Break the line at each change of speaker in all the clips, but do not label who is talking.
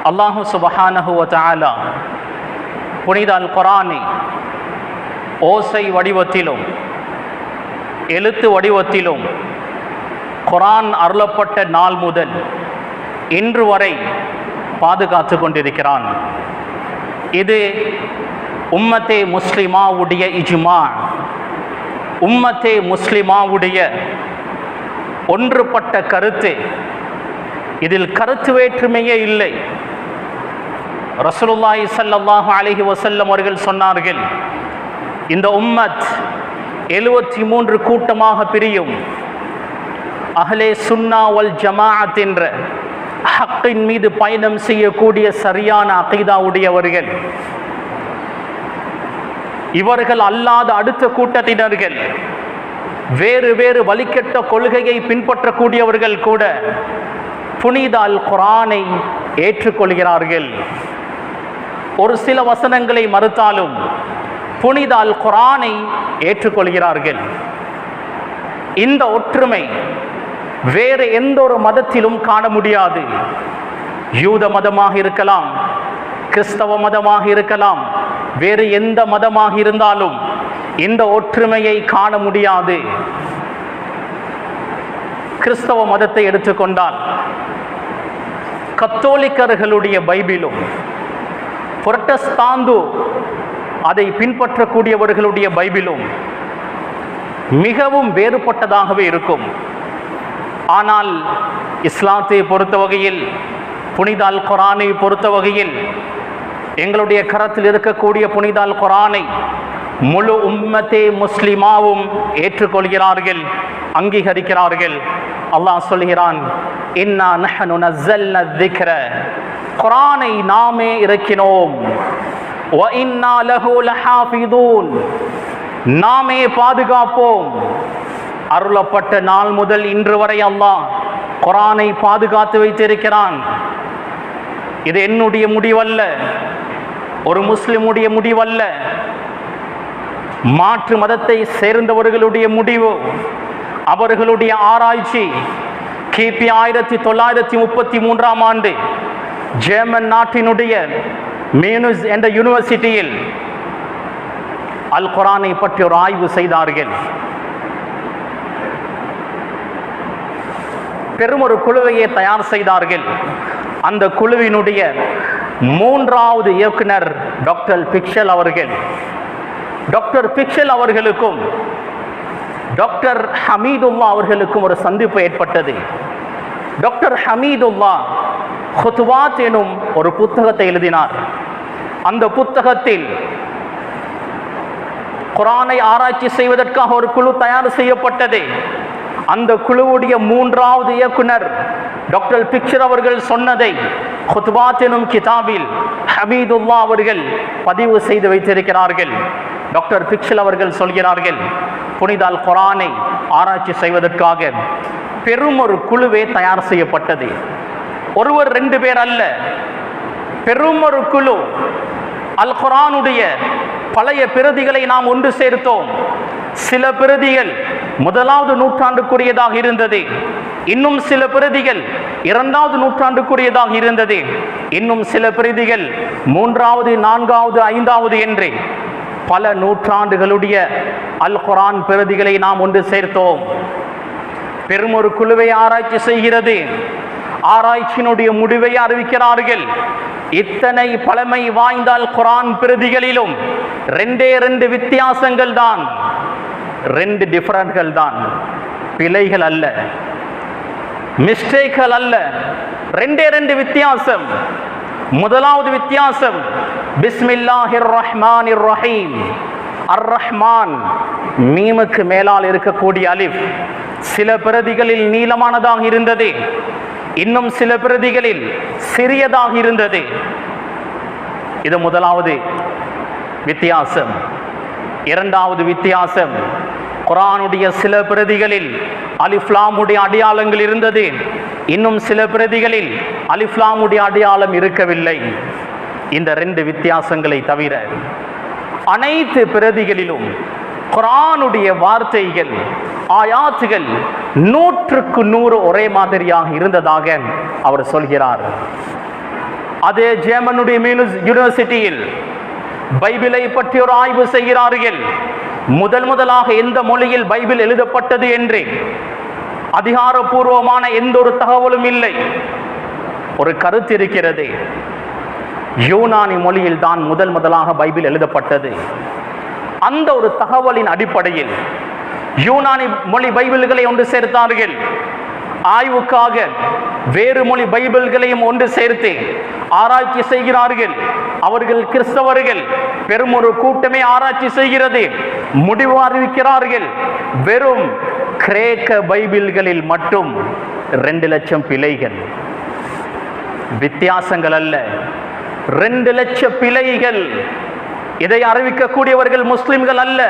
அல்லாஹு சுப்ஹானஹு வ தஆலா புனித அல் குர்ஆனை ஓசை வடிவத்திலும் எழுத்து வடிவத்திலும் குர்ஆன் அருளப்பட்ட நாள் முதல் இன்று வரை பாதுகாத்து கொண்டிருக்கிறான். இது உம்மத்தே முஸ்லிமாவுடைய இஜ்மா, உம்மத்தே முஸ்லிமாவுடைய ஒன்றுபட்ட கருத்து. இதில் கருத்து வேற்றுமையே இல்லை. ரசூலுல்லாஹி ஸல்லல்லாஹு அலைஹி வஸல்லம் அவர்கள் சொன்னார்கள், இந்த உம்மத் 73 கூட்டமாக பிரியும். அஹ்லே சுன்னா வல் ஜமாஅத் என்ற ஹக்கின் மீது பயணம் செய்யக்கூடிய சரியான அகீதா உடையவர்கள். இவர்கள் அல்லாத அடுத்த கூட்டத்தினர்கள், வேறு வேறு வழிகெட்ட கொள்கையை பின்பற்றக்கூடியவர்கள் கூட புனித அல் குர்ஆனை ஏற்றுக்கொள்கிறார்கள். ஒரு சில வசனங்களை மறுத்தாலும் புனித அல் குர்ஆனை ஏற்றுக்கொள்கிறார்கள். இந்த ஒற்றுமை வேறு எந்த ஒரு மதத்திலும் காண முடியாது. யூத மதமாக இருக்கலாம், கிறிஸ்தவ மதமாக இருக்கலாம், வேறு எந்த மதமாக இருந்தாலும் இந்த ஒற்றுமையை காண முடியாது. கிறிஸ்தவ மதத்தை எடுத்துக்கொண்டால் கத்தோலிக்கர்களுடைய பைபிளும் புரட்டஸ்தாந்து அதை பின்பற்றக்கூடியவர்களுடைய பைபிளும் மிகவும் வேறுபட்டதாகவே இருக்கும். ஆனால் இஸ்லாத்தை பொறுத்த வகையில், புனித அல் குர்ஆனை பொறுத்த வகையில், எங்களுடைய கரத்தில் இருக்கக்கூடிய புனித அல் குர்ஆனை முழு உம்மத்தே முஸ்லிமாவும் ஏற்றுக்கொள்கிறார்கள், அங்கீகரிக்கிறார்கள். அல்லாஹ் சொல்கிறான், இன்னா நஹ்னு நஸல்னா ذிக்ர, குர்ஆனை நாமே இறக்கினோம், வ இன்னா லஹு லஹாஃபிதூன், நாமே பாதுகாப்போம். அருளப்பட்ட நாள் முதல் இன்று வரை அல்லாஹ் குர்ஆனை பாதுகாத்து வைத்திருக்கிறான். இது என்னுடைய முடிவல்ல, ஒரு முஸ்லிமுடைய முடிவல்ல, மாற்று மதத்தை சேர்ந்தவர்களுடைய முடிவு, அவர்களுடைய ஆராய்ச்சி. கிபி 1933 ஆண்டு ஜெர்மன் நாட்டினுடைய மியூனிச் என்ற யூனிவர்சிட்டியில் அல் குர்ஆனை பற்றி ஒரு ஆய்வு செய்தார்கள். பெரும் ஒரு குழுவையே தயார் செய்தார்கள். அந்த குழுவினுடைய 3வது இயக்குனர் டாக்டர் பிக்ஷல் அவர்கள். டாக்டர் பிக்ஷல் அவர்களுக்கும் டாக்டர் ஹமீதுல்லா அவர்களுக்கும் ஒரு சந்திப்பு ஏற்பட்டது. டாக்டர் ஹமீதுல்லா ஹுத்வாத் எனும் ஒரு புத்தகத்தை எழுதினார். அந்த புத்தகத்தில் குர்ஆனை ஆராய்ச்சி செய்வதற்காக ஒரு குழு தயார் செய்யப்பட்டது. அந்த குழுவுடைய 3வது இயக்குனர் டாக்டர் பிக்ஷர் அவர்கள் சொன்னதை ஹுத்வாத் எனும் கிதாபில் ஹமீதுல்லா அவர்கள் பதிவு செய்து வைத்திருக்கிறார்கள். டாக்டர் பிக்ஷல் அவர்கள் சொல்கிறார்கள், புனித அல் குர்ஆனை ஆராய்ச்சி செய்வதற்காக பெரும் ஒரு குழுவே தயார் செய்யப்பட்டது. ஒருவர் 2 பேர் அல்ல, பெரும் ஒரு குழு. அல் குர்ஆனுடைய பழைய பிரதிகளை நாம் ஒன்று சேர்த்தோம். சில பிரதிகள் 1வது நூற்றாண்டுக்குரியதாக இருந்தது, இன்னும் சில பிரதிகள் 2வது நூற்றாண்டுக்குரியதாக இருந்தது, இன்னும் சில பிரதிகள் 3வது 4வது 5வது என்று பல நூற்றாண்டுகளுடைய அல் குர்ஆன் பிரதிகளை நாம் ஒன்று சேர்த்தோம். பெரும் ஒரு குழுவை ஆராய்ச்சி செய்கிறது. ஆராய்ச்சியினுடைய முடிவை அறிவிக்கிறார்கள். இத்தனை பழமை வாய்ந்த அல் குர்ஆன் பிரதிகளிலும் 2 வித்தியாசங்கள் தான், 2 டிஃபரன்ட்கள் தான், பிழைகள் அல்ல, மிஸ்டேக்கள் அல்ல, 2 வித்தியாசம். 1வது வித்தியாசம், பிஸ்மில்லாஹிர் ரஹ்மானிர் ரஹீம். அர் ரஹ்மான் மீமுக்கு மேலால் இருக்கக்கூடிய அலிஃப் சில பிரதிகளில் நீளமானதாக இருந்தது, இன்னும் சில பிரதிகளில் சிறியதாக இருந்தது. இது 1வது வித்தியாசம். 2வது வித்தியாசம், குர்ஆனுடைய சில பிரதிகளில் அலிஃப் லாமுடைய அடையாளங்கள் இருந்தது, இன்னும் சில பிரதிகளில் அலிஃப் லாமுடைய அடையாளம் இருக்கவில்லை. இந்த 2 வித்தியாசங்களை தவிர அனைத்து பிரதிகளிலும் குர்ஆனுடைய வார்த்தைகள், ஆயாத்துகள் 100க்கு 100 ஒரே மாதிரியாக இருந்ததாக அவர் சொல்கிறார். அதே ஜெர்மனுடைய யூனிவர்சிட்டியில் பைபிளை பற்றி ஒரு ஆய்வு செய்கிறார்கள். முதலாக எந்த மொழியில் பைபிள் எழுதப்பட்டது என்று அதிகாரப்பூர்வமான எந்த ஒரு தகவலும் இல்லை. ஒரு கருத்து இருக்கிறது, யூனானி மொழியில் தான் முதலாக பைபிள் எழுதப்பட்டது. அந்த ஒரு தகவலின் அடிப்படையில் யூனானி மொழி பைபிள்களை ஒன்று சேர்த்தார்கள். ஆய்வுக்காக வேறு மொழி பைபிள்களையும் ஒன்று சேர்த்து ஆராய்ச்சி செய்கிறார்கள். அவர்கள் கிறிஸ்தவர்கள், பெரும் ஒரு கூட்டமே ஆராய்ச்சி செய்கிறது. முடிவு அறிவிக்கிறார்கள், வெறும் கிரேக்க பைபிள்களில் மட்டும் 2 லட்சம் பிழைகள். வித்தியாசங்கள் அல்ல, 2 லட்சம் பிழைகள். இதை அறிவிக்கக்கூடியவர்கள் முஸ்லிம்கள் அல்ல,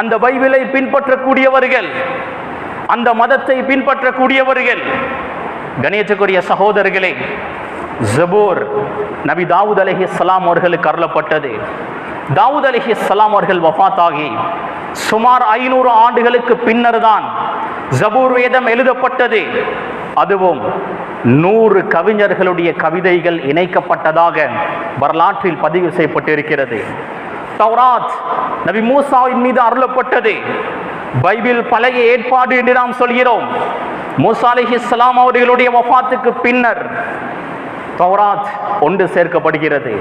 அந்த பைபிளை பின்பற்றக்கூடியவர்கள், அந்த மதத்தை பின்பற்றக்கூடியவர்கள். கணியத்துக்குரிய சகோதரர்களே, ஜபூர் நபி தாவூத் அலைஹிஸ்ஸலாம் அவர்களுக்கு அருளப்பட்டது. தாவூத் அலைஹிஸ்ஸலாம் அவர்கள் வஃபாத்தாகி சுமார் 500 ஆண்டுகளுக்கு பின்னர் தான் ஜபூர் வேதம் எழுதப்பட்டது. அதுவும் 100 கவிஞர்களுடைய கவிதைகள் இணைக்கப்பட்டதாக வரலாற்றில் பதிவு செய்யப்பட்டிருக்கிறது. தௌராத் நபி மூசாவின் மீது அருளப்பட்டது. பைபிள் பழைய ஏற்பாடு என்று நாம் சொல்கிறோம். மூசா அலைஹிஸ்ஸலாம் அவர்களுடைய வஃபாத்துக்கு பின்னர் தௌராத் ஒன்று சேர்க்கப்படுகிறது.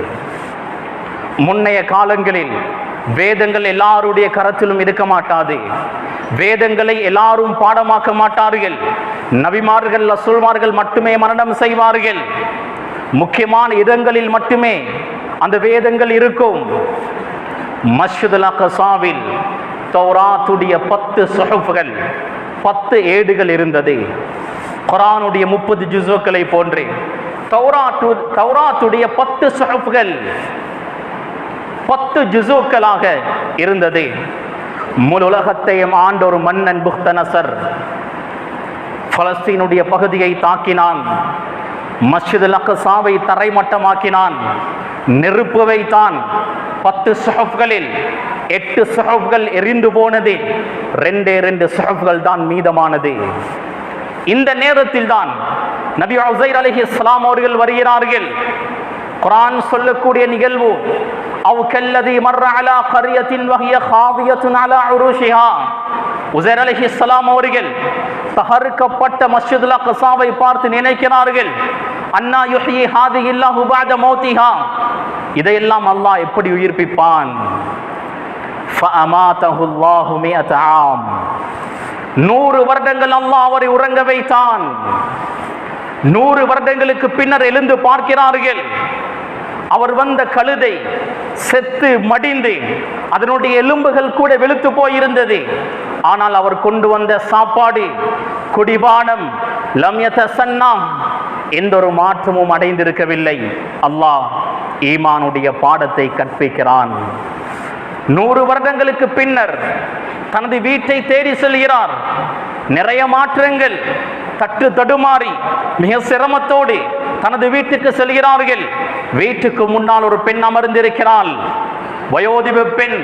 முன்னைய காலங்களில் வேதங்கள் எல்லாருடைய கரத்திலும் இருக்க மாட்டாது. வேதங்களை எல்லாரும் பாடமாக்க மாட்டார்கள். நபிமார்கள், ரசூல்மார்கள் மட்டுமே மனனம் செய்வார்கள். முக்கியமான இடங்களில் மட்டுமே அந்த வேதங்கள் இருக்கும். மஸ்ஜிதுல் அக்ஸாவில் தௌராத்துடைய 10 சுஹுஃப்கள், 10 ஏடுகள் இருந்தது. குர்ஆனுடைய 30 ஜுஸுக்களை போன்று தௌராத்துடைய 10 சுஹுஃப்கள் 10 ஜுஸுக்களாக இருந்தது. முழு உலகத்தையும் ஆண்ட ஒரு மன்னன் புக்தனசர் பலஸ்தீனுடைய பகுதியை தாக்கினான். மஸ்ஜிதுல் அக்ஸாவை தரைமட்டமாக்கினான், நெருப்பு வைத்தான். 10 சுஹுஃப்களில் 8 சுஹுஃப்கள் எரிந்து போனது, 2 சுஹுஃப்கள் தான் மீதமானது. இந்த நேரத்தில் தான் நபி உஸைர் அலைஹிஸ்ஸலாம் அவர்கள் வருகிறார்கள். குர்ஆன் சொல்லக்கூடிய நிகழ்வு, அவ் கல்லதி மர்ர அலா கர்யத்தின் வஹிய காவியத்துன் அலா உருஷிஹா. உஸைர் அலைஹிஸ்ஸலாம் அவர்கள் தகர்க்கப்பட்ட மஸ்ஜிதுல் அக்ஸாவை பார்த்து நினைக்கிறார்கள், அன்னா யுஹ்யி ஹாதிஹி அல்லாஹு பஅத மௌதிஹா, இதையெல்லாம் அல்லாஹ் எப்படி உயிர்ப்பிப்பான்? ஃபஅமாதஹு அல்லாஹு மிஅத ஆம், 100 வருடங்கள் அல்லாஹ் அவரை உறங்க வைத்தான். 100 வருடங்களுக்கு பின்னர் எழுந்து பார்க்கிறார்கள். அவர் வந்த கழுதை செத்து மடிந்து அதனுடைய எலும்புகள் கூட வெளுத்து போயிருந்தது. ஆனால் அவர் கொண்டு வந்த சாப்பாடு, குடிபானம், லம் யதசன்னா, எந்த ஒரு மாற்றமும் அடைந்திருக்கவில்லை. அல்லாஹ் ஈமானுடைய பாடத்தை கற்பிக்கிறான். 100 வருடங்களுக்கு பின்னர் தனது வீட்டை தேடி செல்கிறார். நிறைய மாற்றங்கள், தட்டு தடுமாறி மிக சிரமத்தோடு தனது வீட்டுக்கு செல்கிறார்கள். வீட்டுக்கு முன்னால் ஒரு பெண் அமர்ந்திருக்கிறாள். வயோதிப பெண்.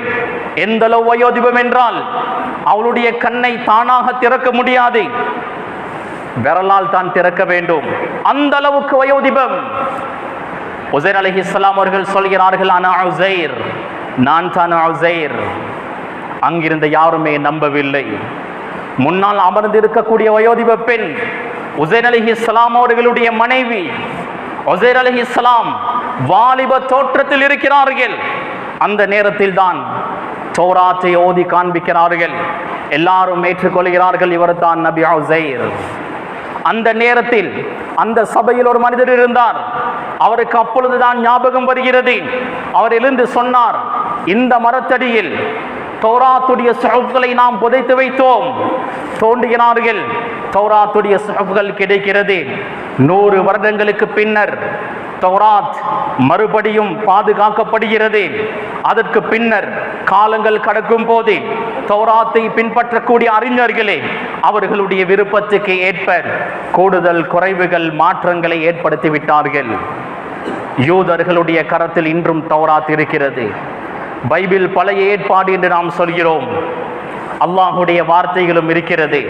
எந்த அளவு வயோதிபம் என்றால் அவளுடைய கண்ணை தானாக திறக்க முடியாது, விரலால் தான் திறக்க வேண்டும். அந்த அளவுக்கு வயோதிபம். உஸைர் அலைஹிஸ்ஸலாம் அவர்கள் சொல்கிறார்கள், அனா உஸைர், நான் தான் உஸைர். அங்கிருந்த யாருமே நம்பவில்லை. முன்னால் அமர்ந்திருக்கக்கூடிய வயோதிப பெண் உஸைர் அலைஹிஸ்ஸலாம் அவர்களுடைய மனைவி. உஸைர் அலைஹிஸ்ஸலாம் வாலிப தோற்றத்தில் இருக்கிறார்கள். அந்த நேரத்தில் தான் தௌராத்தை ஓதி காண்பிக்கிறார்கள். எல்லாரும் ஏற்றுக்கொள்கிறார்கள், இவர் தான் நபி உஸைர். அந்த நேரத்தில் அந்த சபையில் ஒரு மனிதர் இருந்தார். அவருக்கு அப்பொழுதுதான் ஞாபகம் வருகிறது. அவர் எழுந்து சொன்னார், இந்த மரத்தடியில் தௌராத்துடைய சுஹுஃப்களை நாம் புதைத்து வைத்தோம். தோண்டுகிறார்கள், தௌராத்துடைய சுஹுஃப்கள் கிடைக்கிறது. 100 வருடங்களுக்கு பின்னர் தௌராத் மறுபடியும் பாதுகாக்கப்படுகிறது. அதற்கு பின்னர் காலங்கள் கடக்கும் போது தௌராத்தை பின்பற்றக்கூடிய அறிஞர்களே அவர்களுடைய விருப்பத்துக்கு ஏற்ப கூடுதல் குறைவுகள் மாற்றங்களை ஏற்படுத்திவிட்டார்கள். யூதர்களுடைய கரத்தில் இன்றும் தௌராத் இருக்கிறது. பைபிள் பழைய ஏற்பாடு என்று நாம் சொல்கிறோம். அல்லாஹுடைய வார்த்தைகளும் இருக்கிறது.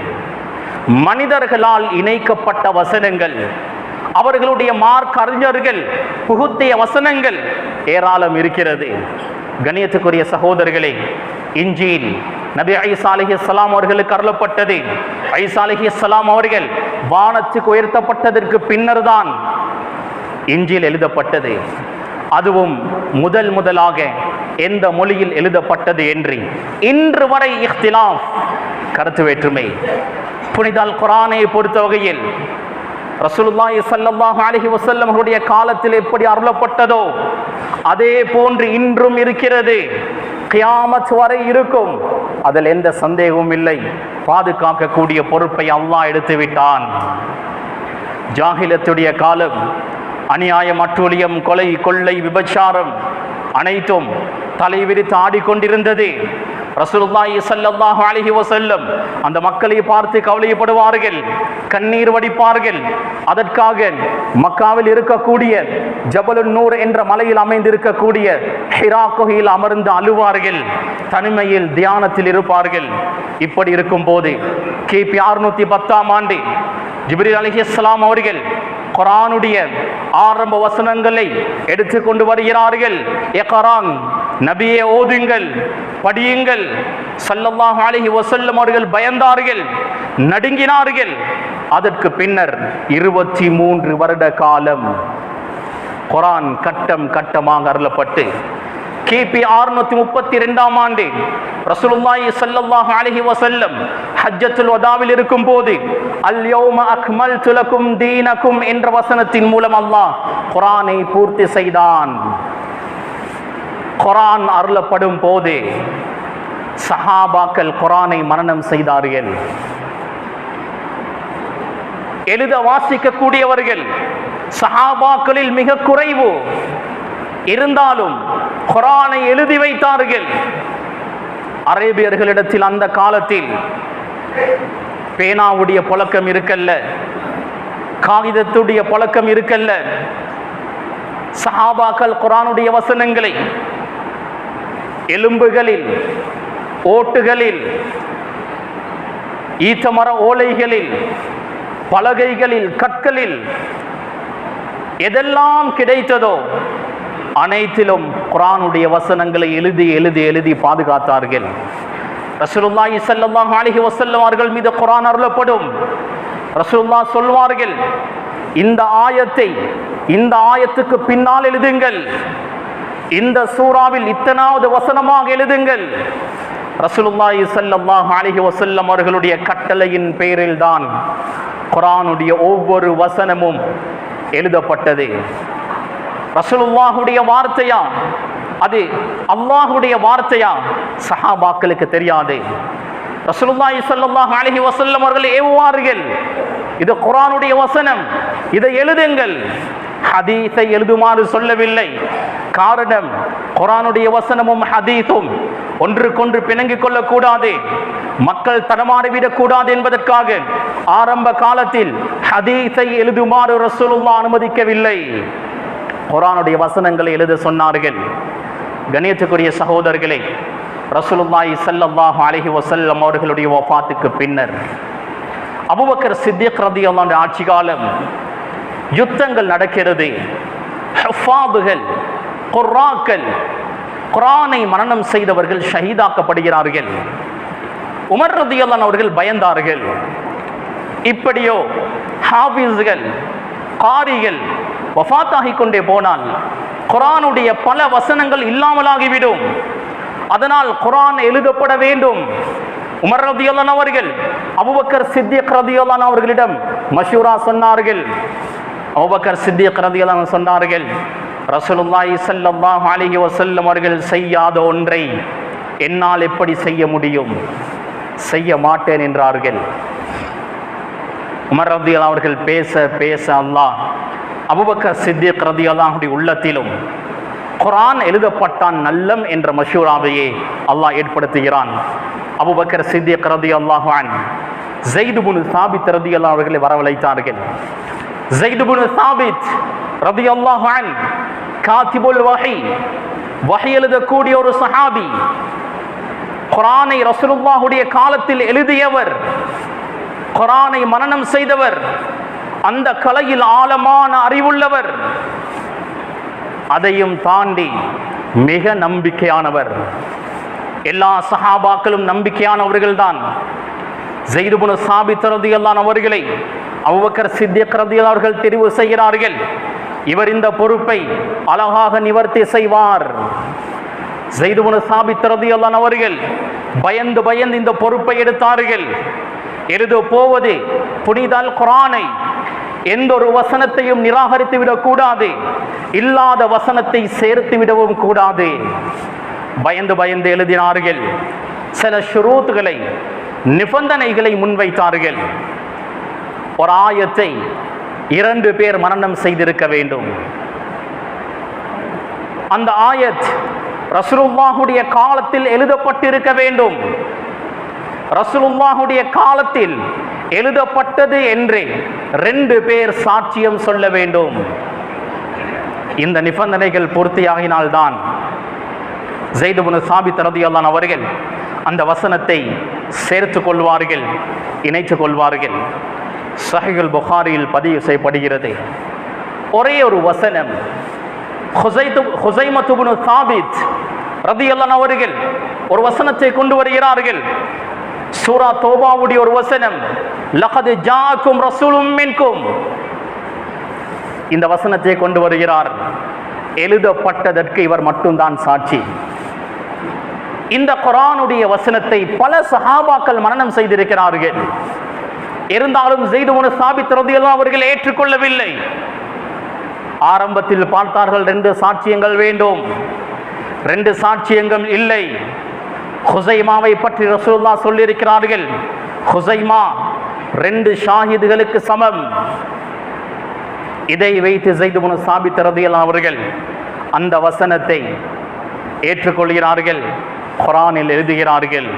மனிதர்களால் இணைக்கப்பட்ட வசனங்கள், அவர்களுடைய மார்க் அறிஞர்கள் புகுத்திய வசனங்கள் ஏராளம் இருக்கிறது. கண்ணியத்துக்குரிய சகோதரர்களே, இன்ஜீல் நபி ஈசா அலைஹிஸ்ஸலாம் அவர்களுக்கு அருளப்பட்டது. ஈசா அலைஹிஸ்ஸலாம் அவர்கள் வானத்துக்கு உயர்த்தப்பட்டதற்கு பின்னர் தான் இன்ஜீல் எழுதப்பட்டது. அதுவும் முதலாக எந்த மொழியில் எழுதப்பட்டது என்று இன்று வரை இஹ்திலாஃப், கருத்து வேற்றுமை. புனித அல் குர்ஆனை பொறுத்த வகையில் ரசூலுல்லாஹி ஸல்லல்லாஹு அலைஹி வஸல்லம் அவருடைய காலத்தில் எப்படி அருளப்பட்டதோ அதே போன்று இன்றும் இருக்கிறது, கியாமத் வரை இருக்கும். அதில் எந்த சந்தேகமும் இல்லை. பாதுகாக்கக்கூடிய பொறுப்பை அல்லாஹ் எடுத்து விட்டான். ஜாஹிலத்துடைய காலம், அநியாயம், அட்டூழியம், கொலை, கொள்ளை, விபச்சாரம் அனைத்தும் தலைவிரித்து ஆடிக்கொண்டிருந்தது. ரசூலுல்லாஹி ஸல்லல்லாஹு அலைஹி வஸல்லம் அந்த மக்களை பார்த்து கவலைப்படுவார்கள், கண்ணீர் வடிப்பார்கள். அதற்காக மக்காவில் இருக்கக்கூடிய ஜபலுன் நூர் என்ற மலையில் அமைந்திருக்கக்கூடிய ஹிரா குகையில் அமர்ந்து அழுவார்கள், தனிமையில் தியானத்தில் இருப்பார்கள். இப்படி இருக்கும் போது கிபி 610ஆம் ஆண்டு ஜிப்ரீல் அலைஹிஸ்ஸலாம் அவர்கள் குர்ஆனுடைய ஆரம்ப வசனங்களை எடுத்துக்கொண்டு வருகிறார்கள். இக்ரான், நபியே ஓதுங்கள், படியுங்கள். ஸல்லல்லாஹு அலைஹி வஸல்லம் அவர்கள் பயந்தார்கள், நடுங்கினார்கள். அதற்கு பின்னர் 23 வருட காலம் குர்ஆன் கட்டம் கட்டமாக அருளப்பட்டு கிபி 632ஆம் ஆண்டு ரசூலுல்லாஹி ஸல்லல்லாஹு அலைஹி வஸல்லம் ஹஜ்ஜத்துல் வதாவில் இருக்கும் போது அல் யௌம அக்மல்து லகும் தீனகும் என்ற வசனத்தின் மூலம் அல்லாஹ் குர்ஆனை பூர்த்தி செய்தான். குர்ஆன் அருளப்படும் போது சஹாபாக்கள் குர்ஆனை மனனம் செய்தார்கள். எழுத வாசிக்க கூடியவர்கள் சஹாபாக்களில் மிக குறைவு. இருந்தாலும் குர்ஆனை எழுதி வைத்தார்கள். அரேபியர்களிடத்தில் அந்த காலத்தில் பேனாவுடைய பழக்கம் இருக்கல்ல, காகிதத்துடைய பழக்கம் இருக்கல்ல. சஹாபாக்கள் குர்ஆனுடைய வசனங்களை எலும்புகளில், ஓட்டுகளில், ஈத்தமர ஓலைகளில், பலகைகளில், கற்களில் எதெல்லாம் கிடைத்ததோ அனைத்திலும் குர்ஆனுடைய வசனங்களை எழுதி எழுதி எழுதி பாதுகாத்தார்கள். ரசூலுல்லாஹி ஸல்லல்லாஹு அலைஹி வஸல்லம் அவர்கள் மீது குர்ஆன் அருளப்படும். ரசூலுல்லாஹ் சொல்வார்கள், இந்த ஆயத்தை இந்த ஆயத்துக்கு பின்னால் எழுதுங்கள், இந்த சூறாவில் இத்தனாவது வசனமாக எழுதுங்கள். ரசூலுல்லாஹி ஸல்லல்லாஹு அலைஹி வஸல்லம் அவர்களுடைய கட்டளையின் பேரில் தான் குர்ஆனுடைய ஒவ்வொரு வசனமும் எழுதப்பட்டது. ரசூலுல்லாஹுடைய வார்த்தையா, அது அல்லாஹுடைய வார்த்தையா, சஹாபாக்களுக்கு தெரியாது. ரசூலுல்லாஹி ஸல்லல்லாஹு அலைஹி வஸல்லம் அவர்கள் ஏவுவார்கள், இது குர்ஆனுடைய வசனம், இதை எழுதுங்கள். ஹதீஸை எழுதுமாறு சொல்லவில்லை. காரணம், குர்ஆனுடைய வசனமும் ஹதீஸும் ஒன்றுக்கொன்று பிணங்கிக் கொள்ளக்கூடாது, மக்கள் தடமாறிவிடக் கூடாது என்பதற்காக ஆரம்ப காலத்தில் ஹதீஸை எழுதுமாறு ரசூலுல்லாஹ் அனுமதிக்கவில்லை. குர்ஆனுடைய வசனங்களை எழுத சொன்னார்கள். கண்ணியத்துக்குரிய சகோதரர்களே, ரசூலுல்லாஹி ஸல்லல்லாஹு அலைஹி வஸல்லம் அவர்களுடைய வஃபாத்துக்கு பின்னர் அபூபக்கர் சித்திக் ரலியல்லாஹு அன்ஹு ஆட்சி காலம், யுத்தங்கள் நடக்கிறது. ஹுஃபாதுகள், குர்ஆக்கள், குர்ஆனை மனனம் செய்தவர்கள் ஷஹீதாக்கப்படுகிறார்கள். உமர் ரலியல்லாஹு அன்ஹு அவர்கள் பயந்தார்கள். இப்படியோ ஹாஃபிஸ்கள், காரிகள் வஃபாத்தாகிக் கொண்டே போனால் குர்ஆனுடைய பல வசனங்கள் இல்லாமலாகிவிடும். அதனால் குர்ஆன் எழுதப்பட வேண்டும். உமர் ரலியல்லாஹு அன்ஹு அவர்கள் அபூபக்கர் சித்திக் ரலியல்லாஹு அன்ஹு அவர்களிடம் மஷூரா சொன்னார்கள். அபூபக்கர் சித்திக் ரலியல்லாஹு அன்ஹு சொன்னார்கள், ரசூலுல்லாஹி ஸல்லல்லாஹு அலைஹி வஸல்லம் அவர்கள் செய்யாத ஒன்றை என்னால் எப்படி செய்ய முடியும்? செய்ய மாட்டேன் என்றார்கள். உமர் ரலியல்லாஹு அன்ஹு அவர்கள் பேச பேச அல்லாஹ் அபூபக்கர் சித்திக் ரலியல்லாஹு அன்ஹு உள்ளத்திலும் குர்ஆன் எழுதப்பட்டான் நல்லம் என்ற மஷூராவையே அல்லாஹ் ஏற்படுத்துகிறான். அபூபக்கர் சித்திக் ரலியல்லாஹு அன்ஹு ஸைத் இப்னு சாபித் ரலியல்லாஹு அவர்களை வரவழைத்தார்கள். ஸைத் இப்னு சாபித் ரலியல்லாஹு அன்ஹு காத்திபுல் வஹி, வஹி எழுதக்கூடிய ஒரு சஹாபி, குர்ஆனை ரசூலுல்லாஹுடைய காலத்தில் எழுதியவர், குர்ஆனை மனனம் செய்தவர். அந்த கலையில் ஆழமான அறிவுள்ளவர், அதையும் தாண்டி மிக நம்பிக்கையானவர். எல்லா சஹாபாக்களும் நம்பிக்கையானவர்கள் தான். ஸைத் இப்னு சாபித் ரலியல்லாஹு அன்ஹு அவர்களை அபூபக்கர் சித்திக் ரலியல்லாஹு அவர்கள் தெரிவு செய்கிறார்கள். இவர் இந்த பொறுப்பை அழகாக நிவர்த்தி செய்வார். ஸைத் இப்னு சாபித் ரலியல்லாஹு அன்ஹு அவர்கள் பயந்து பயந்து இந்த பொறுப்பை எடுத்தார்கள். எழுத போவது புனித அல் குர்ஆனை, எந்த ஒரு வசனத்தையும் நிராகரித்து விடக்கூடாது, இல்லாத வசனத்தை சேர்த்து விடவும் கூடாது. பயந்து பயந்து எழுதினார்கள். சில ஷுரூத்துகளை, நிபந்தனைகளை முன்வைத்தார்கள். ஒரு ஆயத்தை 2 பேர் மனனம் செய்திருக்க வேண்டும். அந்த ஆயத் ரசூலுல்லாஹுடைய காலத்தில் எழுதப்பட்டிருக்க வேண்டும். ரசூலுல்லாஹுடைய காலத்தில் எழுதப்பட்டது என்று 2 பேர் சாட்சியம் சொல்ல வேண்டும். இந்த நிபந்தனைகள் பூர்த்தியாகினால்தான் ஸைத் இப்னு சாபித் ரலியல்லாஹு அன்ஹு அவர்கள் அந்த வசனத்தை சேர்த்து கொள்வார்கள், இணைத்து கொள்வார்கள். ஸஹீஹுல் புகாரியில் பதிவு செய்யப்படுகிறது. ஒரே ஒரு வசனம், ஹுஸைமத் இப்னு சாபித் ரலியல்லாஹு அன்ஹு அவர்கள் ஒரு வசனத்தை கொண்டு வருகிறார்கள். சூரா தௌபாவுடைய ஒரு வசனம், லகத் ஜாஅக்கும் ரசூலும் மின்கும். இந்த வசனத்தை கொண்டு வருகிறார். எழுதப்பட்டதற்கு இவர் மட்டும்தான் சாட்சி. இந்த குர்ஆனுடைய வசனத்தை பல சஹாபாக்கள் மனனம் செய்திருக்கிறார்கள். இருந்தாலும் ஸைத் இப்னு சாபித் ரலியல்லாஹு அவர்கள் ஏற்றுக்கொள்ளவில்லை. ஆரம்பத்தில் பார்த்தார்கள் 2 சாட்சியங்கள் வேண்டும். 2 சாட்சியங்கள் இல்லை. ஹுஸைமாவை பற்றி ரசூலுல்லாஹ் சொல்லியிருக்கிறார்கள், ஹுஸைமா 2 ஷாஹிதுகளுக்கு சமம். இதை வைத்து ஸைத் இப்னு சாபித் ரலியல்லாஹு அவர்கள் அந்த வசனத்தை ஏற்றுக்கொள்கிறார்கள், குர்ஆனில் எழுதுகிறார்கள்.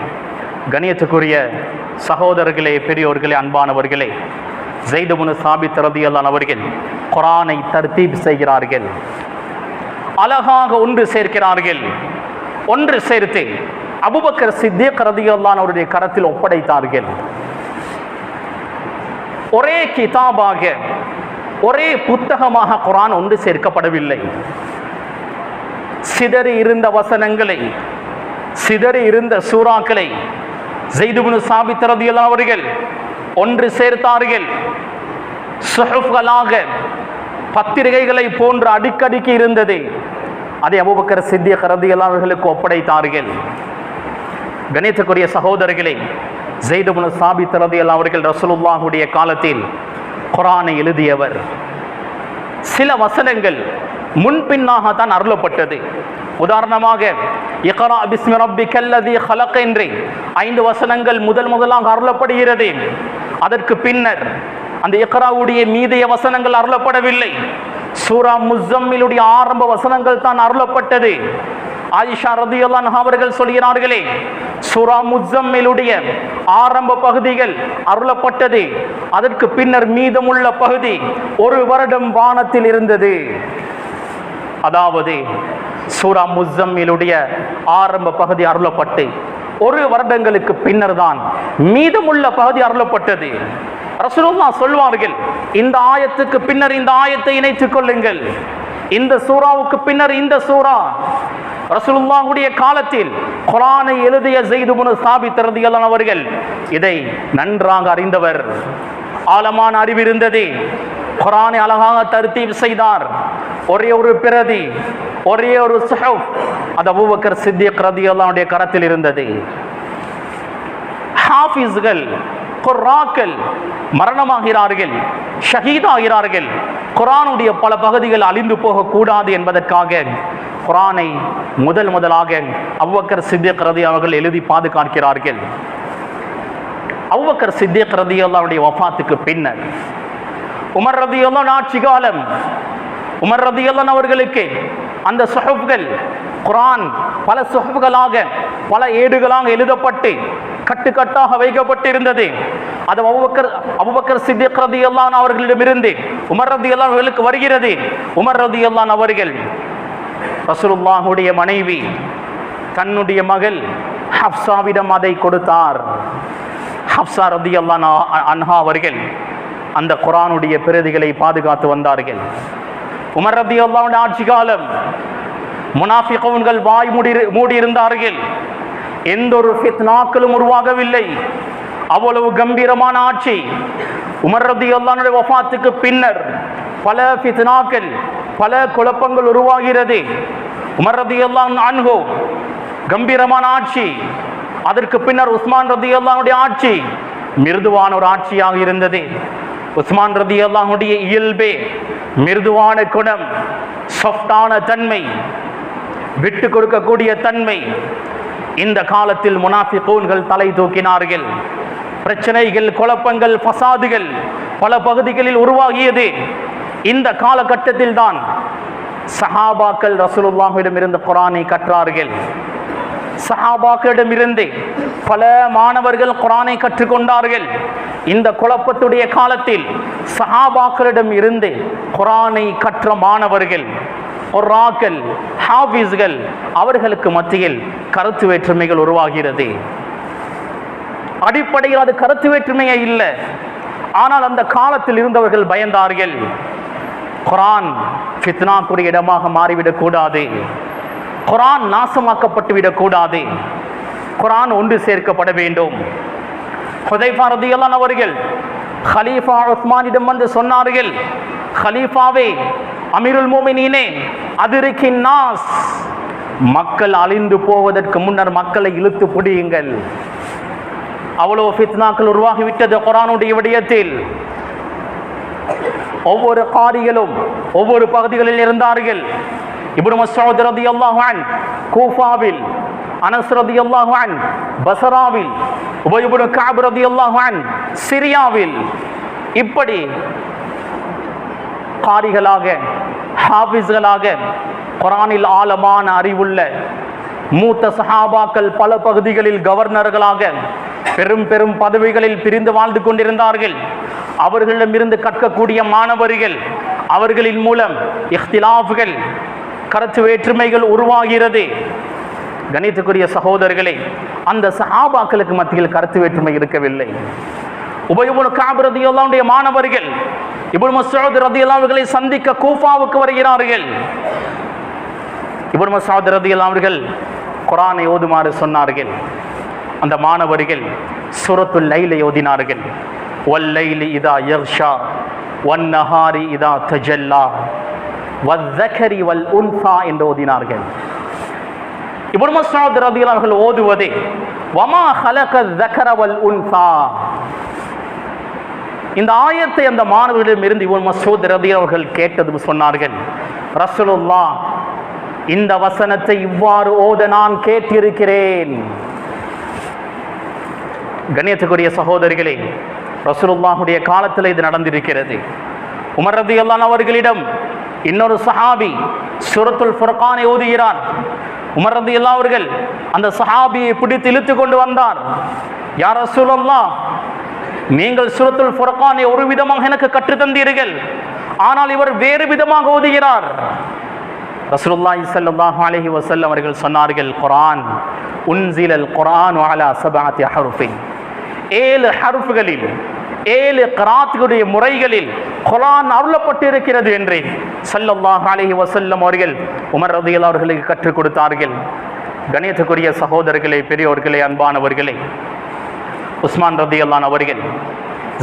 கண்ணியத்துக்குரிய சகோதரர்களே, பெரியோர்களே, அன்பானவர்களே, ஸைத் இப்னு சாபித் ரலியல்லாஹு அவர்கள் குர்ஆனை தர்தீப் செய்கிறார்கள். அழகாக ஒன்று சேர்க்கிறார்கள். ஒன்று சேர்த்து அபூபக்கர் சித்திக் ரலியல்லாஹு அன்ஹு அவருடைய கரத்தில் ஒப்படைத்தார்கள். ஒரே கிதாபாக, ஒரே புத்தகமாக குர்ஆன் ஒன்று சேர்க்கப்படவில்லை. சிதறி இருந்த வசனங்களை, சிதறி இருந்த சூறாக்களை ஸைத் இப்னு சாபித் ரலியல்லாஹு அவர்கள் ஒன்று சேர்த்தார்கள். சுஹுஃப்களாக, பத்திரிகைகளை போன்று அடிக்கடிக்கு இருந்தது. அதை அபூபக்கர் சித்திக் ரலியல்லாஹு அவர்களுக்கு ஒப்படைத்தார்கள். கணியத்துக்குரிய சகோதரர்களே, ஸைத் இப்னு சாபித் ரலியல்லாஹு அவர்கள் ரசூலுல்லாஹுடைய காலத்தில் குர்ஆனை எழுதியவர். சில வசனங்கள் முன்பின்னாக தான் அருளப்பட்டது. உதாரணமாக இக்ரா பிஸ்மி ரப்பிக்கல்லதீ ஹலக் என்று 5 வசனங்கள் முதலாக அருளப்படுகிறது. அதற்கு பின்னர் அந்த இக்ராவுடைய மீதிய வசனங்கள் அருளப்படவில்லை. சூரா முஸம்மிலுடைய ஆரம்ப வசனங்கள் தான் அருளப்பட்டது. ஆயிஷா ரலியல்லாஹு அன்ஹா அவர்கள் சொல்கிறார்களே, சூரா முஸம்மிலுடைய ஆரம்ப பகுதிகள் அருளப்பட்டது. அதற்கு பின்னர் மீதமுள்ள பகுதி 1 வருடம் வானத்தில் இருந்தது. அதாவது சூரா முஸம்மிலுடைய ஆரம்ப பகுதி அருளப்பட்டு 1 வருடங்களுக்கு பின்னர் தான் மீதமுள்ள பகுதி அருளப்பட்டது. ரசூலுல்லாஹ் சொல்வார்கள், இந்த ஆயத்துக்கு பின்னர் இந்த ஆயத்தை இணைத்துக் கொள்ளுங்கள், இந்த சூராவுக்கு பின்னர் இந்த சூரா. ரசூலுல்லாஹுடைய காலத்தில் குர்ஆனை எழுதிய ஸைத் இப்னு சாபித் ரலியல்லாஹு அன்ஹு அவர்கள் இதை நன்றாக அறிந்தவர். ஆழமான அறிவு இருந்தது. குர்ஆனை அழகாக தர்தீப் செய்தார். ஒரே ஒரு பிரதி, ஒரே ஒரு சுஹுஃப் அது அபூபக்கர் சித்திக் ரலியல்லாஹு அன்ஹுடைய கரத்தில் இருந்தது. ஹாஃபிஸ்கள், குர்ஆக்கள் மரணமாகிறார்கள், ஷஹீதாகிறார்கள். குர்ஆனுடைய பல பகுதிகள் அழிந்து போகக்கூடாது என்பதற்காக குர்ஆனை முதலாக அபூபக்கர் சித்திக் ரலியல்லாஹு அவர்கள் எழுதி பாதுகாக்கிறார்கள். அபூபக்கர் சித்திக் ரலியல்லாஹு அவருடைய வஃபாத்துக்கு பின்னர் உமர் ரலியல்லாஹு ஆட்சி காலம். உமர் ரலியல்லாஹு அவர்களுக்கு அந்த சுஹுஃப்கள், குர்ஆன் பல சுஹுஃப்களாக, பல ஏடுகளாக எழுதப்பட்டு கட்டுக்கட்டாக வைக்கப்பட்டிருந்தது. அது அபூபக்கர் சித்திக் ரலியல்லாஹு அவர்களிடமிருந்து உமர் ரலியல்லாஹு அவர்களுக்கு வருகிறது. உமர் ரலியல்லாஹு அவர்கள் ரசூலுல்லாஹுடைய மனைவி தன்னுடைய மகள் ஹப்சாவிடம் அதை கொடுத்தார். ஹப்சா ரலியல்லாஹு அன்ஹா அவர்கள் அந்த குர்ஆனுடைய பிரதிகளை பாதுகாத்து வந்தார்கள். உமர் ரலியல்லாஹு அன்ஹு ஆட்சி காலம் முனாஃபிகூன்கள் வாய் மூடி இருந்தார்கள். எந்த ஒரு ஃபித்னாக்களும் உருவாகவில்லை. அவ்வளவு கம்பீரமான ஆட்சி. உமர் ரலியல்லாஹு அன்ஹு வஃபாத்துக்கு பின்னர் பல ஃபித்னாக்கள், பல குழப்பங்கள் உருவாகிறது. உமர் ரலியல்லாஹு அன்ஹு கம்பீரமான ஆட்சி. அதற்கு பின்னர் உஸ்மான் ரலியல்லாஹு அன்ஹுடைய ஆட்சி மிருதுவான ஒரு ஆட்சியாக இருந்தது. உஸ்மான் ரலியல்லாஹு அன்ஹுடைய இயல்பே மிருதுவான குணம், சாஃப்டான தன்மை, விட்டு கொடுக்கக்கூடிய தன்மை. இந்த காலத்தில் முனாஃபிகூன்கள் தலை தூக்கினார்கள். பிரச்சனைகள், குழப்பங்கள், ஃபசாதுகள் பல பகுதிகளில் உருவாகியது. இந்த காலகட்டத்தில் தான் சஹாபாக்கள் ரசூலுல்லாஹிடம் இருந்து குர்ஆனை கற்றார்கள். சஹாபாக்களிடமிருந்து பல மாணவர்கள் குர்ஆனை கற்றுக்கொண்டார்கள். இந்த குழப்பத்துடைய காலத்தில் சஹாபாக்களிடம் இருந்து குர்ஆனை கற்ற மாணவர்கள், குர்ஆக்கள், ஹாஃபிஸ்கள், அவர்களுக்கு மத்தியில் கருத்து வேற்றுமைகள் உருவாகிறது. அடிப்படையில் அது கருத்து வேற்றுமையே இல்லை. ஆனால் அந்த காலத்தில் இருந்தவர்கள் பயந்தார்கள். குர்ஆன் ஃபித்னாக்குரிய இடமாக மாறிவிடக் கூடாது, குர்ஆன் நாசமாக்கப்பட்டு விடக்கூடாது, குர்ஆன் ஒன்று சேர்க்கப்பட வேண்டும். ஹுதைஃபா ரலியல்லாஹு அன்ஹு அவர்கள் கலீஃபா உஸ்மானிடம் வந்து சொன்னார்கள், கலீஃபாவே, அமீருல் மோமினீனே, அதிரிக்கின் நாஸ், மக்கள் அழிந்து போவதற்கு முன்னர் மக்களை இழுத்து பிடியுங்கள். அவ்வளோ ஃபித்னாக்கள் உருவாகிவிட்டது குர்ஆனுடைய விடயத்தில். ஒவ்வொரு காரிகளும் ஒவ்வொரு பகுதிகளில் இருந்தார்கள். இப்னு மஸ்ஊத் ரலியல்லாஹு அன்ஹு கூஃபாவில், அனஸ் ரலியல்லாஹு அன்ஹு பஸ்ராவில், உபய் இப்னு கஅப் ரலியல்லாஹு அன்ஹு சிரியாவில். இப்படி காரிகளாக, ஹாஃபிஸ்களாக, குர்ஆனில் ஆழமான அறிவுள்ள மூத்த சஹாபாக்கள் பல பகுதிகளில் கவர்னர்களாக பெரும் பெரும் பதவிகளில் பிரிந்து வாழ்ந்து கொண்டிருந்தார்கள். அவர்களிடமிருந்து கற்கக்கூடிய மாணவர்கள், அவர்களின் மூலம் இஹ்திலாஃப்கள், கருத்து வேற்றுமைகள் உருவாகிறது. கணித்துக்குரிய சகோதரர்களே, அந்த சஹாபாக்களுக்கு மத்தியில் கருத்து வேற்றுமை இருக்கவில்லை. உபய் இப்னு கஅப் ரலியல்லாஹு அன்ஹுடைய மாணவர்கள் இப்னு மஸ்ஊத் ரலியல்லாஹு அன்ஹுவை சந்திக்க கூஃபாவுக்கு வருகிறார்கள். இப்னு மஸ்ஊத் ரலியல்லாஹு அன்ஹு குர்ஆனை ஓதுமாறு சொன்னார்கள். அந்த மாணவர்கள் சூரத்துல் லைலை ஓதினார்கள். வல்லைலி இதா யக்ஷா வன்னஹாரி இதா தஜல்லா வஸ்ஸகரி வல் உன்ஸா என்று ஓதினார்கள். இப்னு மஸ்ஊத் ரலியல்லாஹு அன்ஹு ஓதுவதே வமா ஹலக ஸக்கர வல் உன்ஸா. இந்த ஆயத்தை அந்த மாணவர்களிடம் இருந்து இப்னு மஸ்ஊத் ரலியல்லாஹு அன்ஹு கேட்டது சொன்னார்கள், ரசூலுல்லாஹ் இந்த வசனத்தை இவ்வாறு ஓத நான் கேட்டிருக்கிறேன். கண்ணியத்துக்குரிய சகோதரிகளே, ரசூலுல்லாஹுடைய காலத்தில் இது நடந்திருக்கிறது. உமர் ரலியல்லாஹு அன்ஹு அவர்களிடம் இன்னொரு சஹாபி சூரத்துல் ஃபுர்கானை ஓதுகிறார். உமர் ரலியல்லாஹு அவர்கள் அந்த சஹாபியை பிடித்து இழுத்து கொண்டு வந்தார். யா ரசூலல்லாஹ், நீங்கள் சூரத்துல் ஃபுர்கானை ஒரு விதமாக எனக்கு கற்று தந்தீர்கள், ஆனால் இவர் வேறு விதமாக ஓதுகிறார். ரசூலுல்லாஹி ஸல்லல்லாஹு அலைஹி வஸல்லம் அவர்கள் சொன்னார்கள், குர்ஆன் உன்ஸிலல் குர்ஆன் அலா சபஅத்தி ஹர்ஃபின், 7 ஹர்ஃப்களில் 7 கிராத்துடைய முறைகளில் குர்ஆன் அருளப்பட்டு இருக்கிறது என்று ஸல்லல்லாஹு அலைஹி வஸல்லம் அவர்கள் உமர் ரலியல்லாஹு அவர்களுக்கு கற்றுக் கொடுத்தார்கள். கணியத்துக்குரிய சகோதரர்களே, பெரியோர்களே, அன்பானவர்களே, உஸ்மான் ரலியல்லாஹு அவர்கள்,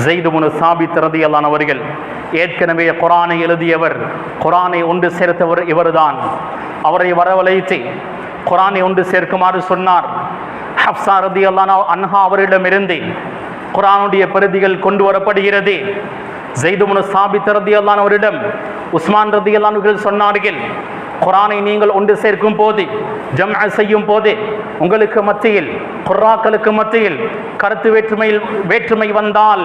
ஸைத் இப்னு சாபித் ரலியல்லாஹு அவர்கள் ஏற்கனவே குர்ஆனை எழுதியவர், குர்ஆனை ஒன்று சேர்த்தவர் இவர்தான். அவரை வரவழைத்து குர்ஆனை ஒன்று சேர்க்குமாறு சொன்னார். ஹப்ஸா ரலியல்லாஹு அன்ஹா அவரிடமிருந்து குர்ஆனுடைய பிரதிகள் கொண்டு வரப்படுகிறது. ஸைத் இப்னு சாபித் ரலியல்லாஹு அவரிடம் உஸ்மான் ரலியல்லாஹு அவர்கள் சொன்னார்கள், குர்ஆனை நீங்கள் ஒன்று சேர்க்கும் போது, ஜம்அ செய்யும் போது, உங்களுக்கு மத்தியில், குர்ஆக்களுக்கு மத்தியில் கருத்து வேற்றுமை வந்தால்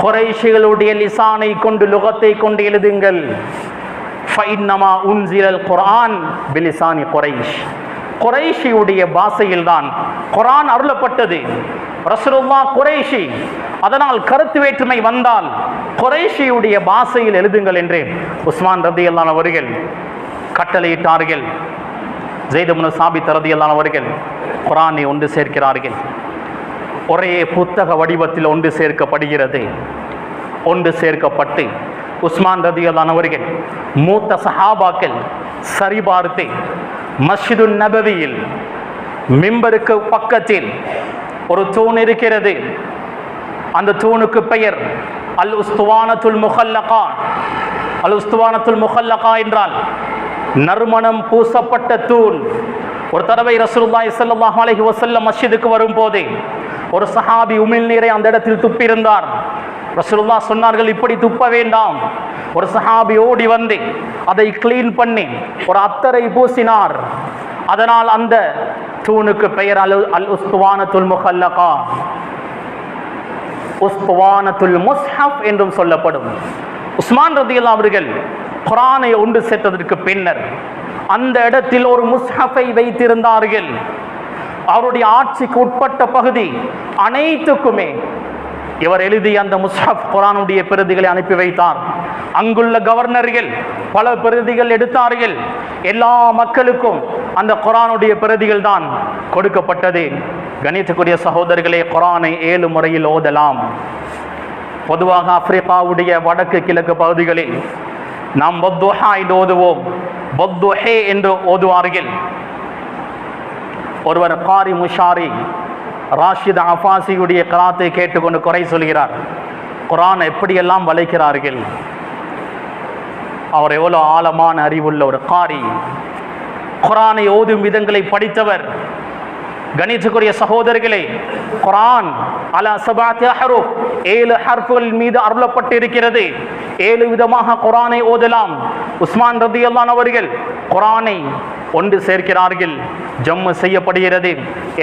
குறைஷிகளுடைய லிசானை கொண்டு, லுகத்தை கொண்டு எழுதுங்கள். ஃபஇன்னமா உன்ஸிலல் குர்ஆன் பிலிசானி குறைஷ், குறைஷியுடைய பாஷையில் தான் குர்ஆன் அருளப்பட்டது. ரசூலுல்லாஹ் குறைஷி, அதனால் கருத்து வேற்றுமை வந்தால் குறைஷியுடைய பாஷையில் எழுதுங்கள் என்று உஸ்மான் ரலியல்லாஹு அவர்கள் கட்டளையிட்டார்கள். ஸைத் இப்னு சாபித் ரலியல்லாஹு அவர்கள் குர்ஆனை ஒன்று சேர்க்கிறார்கள். ஒரே புத்தக வடிவத்தில் ஒன்று சேர்க்கப்படுகிறது. ஒன்று சேர்க்கப்பட்டு உஸ்மான் ரதியல்லாஹு அவர்கள் மூத்த சஹாபாக்கள் சரிபார்த்து மஸ்ஜிது நபவியில் மிம்பருக்கு பக்கத்தில் ஒரு தூண் இருக்கிறது. அந்த தூணுக்கு பெயர் அல் உஸ்துவானத்துல் முஹல்லகா. அல் உஸ்துவானத்துல் முஹல்லகா என்றால் நறுமணம் பூசப்பட்ட தூண். ஒரு தடவை ரசூலுல்லாஹி ஸல்லல்லாஹு அலைஹி வஸல்லம் மஸ்ஜிதுக்கு வரும்போது ஒரு சஹாபி உமிழ்நீரை அந்த இடத்தில் துப்பியிருந்தார். ரசூலுல்லாஹ் சொன்னார்கள், இப்படி துப்ப வேண்டாம். ஒரு சஹாபி ஓடி வந்து அதை கிளீன் பண்ணி ஒரு அத்தரை பூசினார். அதனால் அந்த தூணுக்கு பெயர் அல் உஸ்துவானத்துல் முஹல்லகா, உஸ்துவானத்துல் முஸ்ஹப் என்றும் சொல்லப்படும். உஸ்மான் ரதியல்லாஹு அவர்கள் குர்ஆனை ஒன்று சேர்த்ததற்கு பின்னர் அந்த இடத்தில் ஒரு முஸ்ஹஃபை வைத்திருந்தார்கள். அவருடைய ஆட்சிக்கு உட்பட்ட பகுதி அனைத்துக்குமே இவர் எழுதிய அந்த முஸ்ஹப் குர்ஆனுடைய பிரதிகளை அனுப்பி வைத்தார். அங்குள்ள கவர்னர்கள் பல பிரதிகள் எடுத்தார்கள். எல்லா மக்களுக்கும் அந்த குர்ஆனுடைய பிரதிகள் தான் கொடுக்கப்பட்டது. கணியத்துக்குரிய சகோதரர்களே, குர்ஆனை 7 முறையில் ஓதலாம். பொதுவாக ஆப்பிரிக்காவுடைய வடக்கு கிழக்கு பகுதிகளில் நாம் வத்துஹா என்று ஓதுவோம், வத்துஹே என்று ஓதுவார்கள். ஒருவர் காரி முஷாரி ராஷித் அஃபாசியுடைய கராத்தை கேட்டுக்கொண்டு குறை சொல்கிறார். குர்ஆன் எப்படியெல்லாம் வளைக்கிறார்கள், அவர் எவ்வளோ ஆழமான அறிவுள்ள ஒரு காரி, குர்ஆனை ஓதும் விதங்களை படித்தவர். கணித்துக்குரிய சகோதரர்களே, குர்ஆன் அலா சபாத்தி ஹுரூஃப் 7 ஹர்ஃப்கள் மீது அருளப்பட்டு இருக்கிறது. 7 விதமாக குர்ஆனை ஓதலாம். உஸ்மான் ரதியல்லாஹு அவர்கள் குர்ஆனை ஒன்று சேர்க்கிறார்கள், ஜம்மு செய்யப்படுகிறது,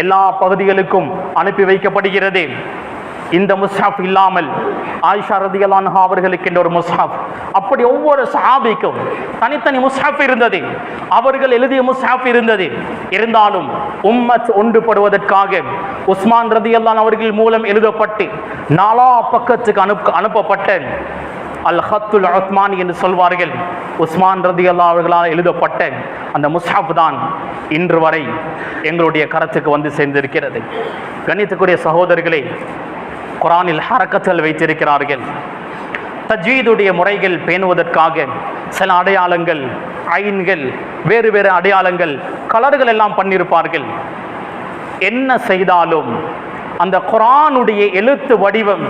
எல்லா பகுதிகளுக்கும் அனுப்பி வைக்கப்படுகிறது. இந்த முஸ்ஹப் இல்லாமல் ஆயிஷா ரதியல்லாஹு அன்ஹா அவர்களுக்கு என்ற ஒரு முஸ்ஹப், அப்படி ஒவ்வொரு சஹாபிக்கும் தனித்தனி முஸ்ஹப் இருந்தது, அவர்கள் எழுதிய முஸ்ஹப் இருந்தது. இருந்தாலும் உம்மத் ஒன்றுபடுவதற்காக உஸ்மான் ரதியல்லாஹு அவர்கள் மூலம் எழுதப்பட்டு 4 பக்கத்துக்கு அனுப்பப்பட்ட அல் ஹத்துல் உஸ்மானி என்று சொல்வார்கள், உஸ்மான் ரதியல்லாஹு அவர்களால் எழுதப்பட்ட அந்த முஸ்ஹப் தான் இன்று வரை எங்களுடைய கரத்துக்கு வந்து சேர்ந்திருக்கிறது. கணித்துக்குரிய சகோதரர்களே, குர்ஆனில் ஹரக்கத்துகள் வைத்திருக்கிறார்கள். தஜ்வீதுடைய முறைகள் பேணுவதற்காக சில அடையாளங்கள், ஐன்கள், வேறு வேறு அடையாளங்கள், கலர்கள் எல்லாம் பண்ணியிருப்பார்கள். என்ன செய்தாலும் அந்த குர்ஆனுடைய எழுத்து வடிவம்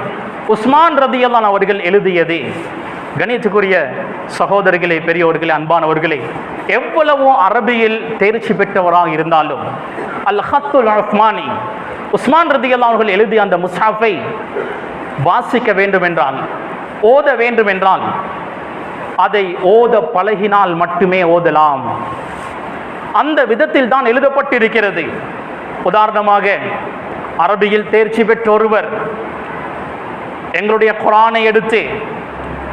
உஸ்மான் ரதியல்லாஹு அவர்கள் எழுதியது. கணித்துக்குரிய சகோதரர்களே, பெரியோர்களே, அன்பானவர்களே, எவ்வளவோ அரபியில் தேர்ச்சி பெற்றவராக இருந்தாலும் அல் ஹத்துல் உஸ்மானி, உஸ்மான் ரதியல்லாஹு அவர்கள் எழுதிய அந்த முஸ்ஹஃபை வாசிக்க வேண்டும் என்றால், ஓத வேண்டும் என்றால், அதை ஓத பழகினால் மட்டுமே ஓதலாம். அந்த விதத்தில் தான் எழுதப்பட்டிருக்கிறது. உதாரணமாக, அரபியில் தேர்ச்சி பெற்ற ஒருவர் எங்களுடைய குர்ஆனை எடுத்து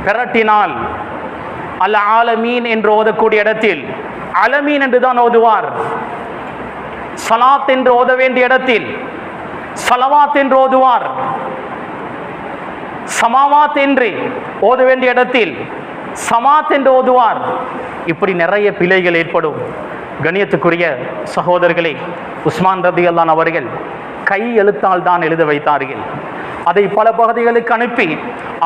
பிரட்டினால் அல் ஆலமீன் என்று ஓதக்கூடிய இடத்தில் அலமீன் என்று தான் ஓதுவார். சலாத் என்று ஓத வேண்டிய இடத்தில் சலவாத் என்று ஓதுவார். சமாவாத் என்று ஓத வேண்டிய இடத்தில் சமாத் என்று ஓதுவார். இப்படி நிறைய பிழைகள் ஏற்படும். கணியத்துக்குரிய சகோதரர்களே, உஸ்மான் ரதியல்லாஹு அவர்கள் கை எழுத்தால் தான் எழுத வைத்தார்கள். அதை பல பகுதிகளுக்கு அனுப்பி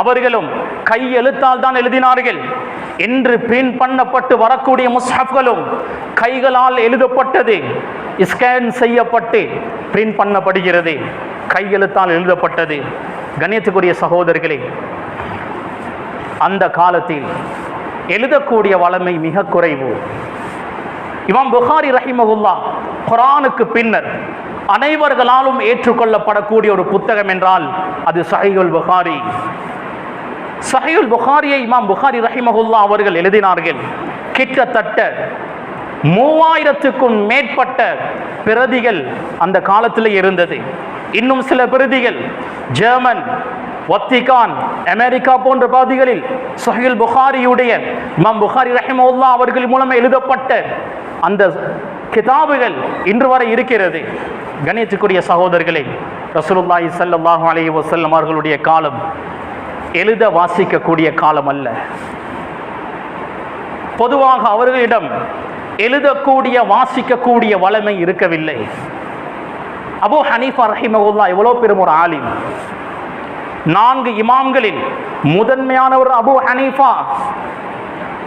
அவர்களும் கை எழுத்தால் தான் எழுதினார்கள். இன்று பிரிண்ட் பண்ணப்பட்டு வரக்கூடிய முஸ்ஹப்களும் கைகளால் எழுதப்பட்டது, ஸ்கேன் செய்யப்பட்டு பிரிண்ட் பண்ணப்படுகிறது, கையெழுத்தால் எழுதப்பட்டது. கணியத்துக்குரிய சகோதரர்களே, அந்த காலத்தில் எழுதக்கூடிய வளமை மிக குறைவு. இமாம் புகாரி ரஹிமஹுல்லாஹ் குர்ஆனுக்கு பின்னர் அனைவர்களாலும் ஏற்றுக்கொள்ளப்படக்கூடிய ஒரு புத்தகம் என்றால் அது ஸஹீஹுல் புகாரி. ஸஹீஹுல் புகாரியை இமாம் புகாரி ரஹிமஹுல்லாஹ் அவர்கள் எழுதினார்கள். கிட்டத்தட்ட 3000க்கும் மேற்பட்ட பிரதிகள் அந்த காலத்தில் இருந்தது. இன்னும் சில பிரதிகள் ஜெர்மன், வத்திகான், அமெரிக்கா போன்ற பகுதிகளில் ஸஹீஹுல் புகாரியுடைய இமாம் புகாரி ரஹிமஹுல்லாஹ் அவர்கள் மூலம் எழுதப்பட்ட அந்த கிதாபுகள் இன்று வரை இருக்கிறது. கணியத்துக்குரிய சகோதரர்களே, ரசூலுல்லாஹி ஸல்லல்லாஹு அலைஹி வஸல்லம் அவர்களுடைய காலம் எழுத வாசிக்கக்கூடிய காலம் அல்ல. பொதுவாக அவர்களிடம் எழுதக்கூடிய வாசிக்கக்கூடிய வளமை இருக்கவில்லை. அபூ ஹனீஃபா ரஹிமஹுல்லாஹ் எவ்வளோ பெரும் ஒரு ஆலிம், 4 இமாம்களில் முதன்மையானவர் அபூ ஹனீஃபா.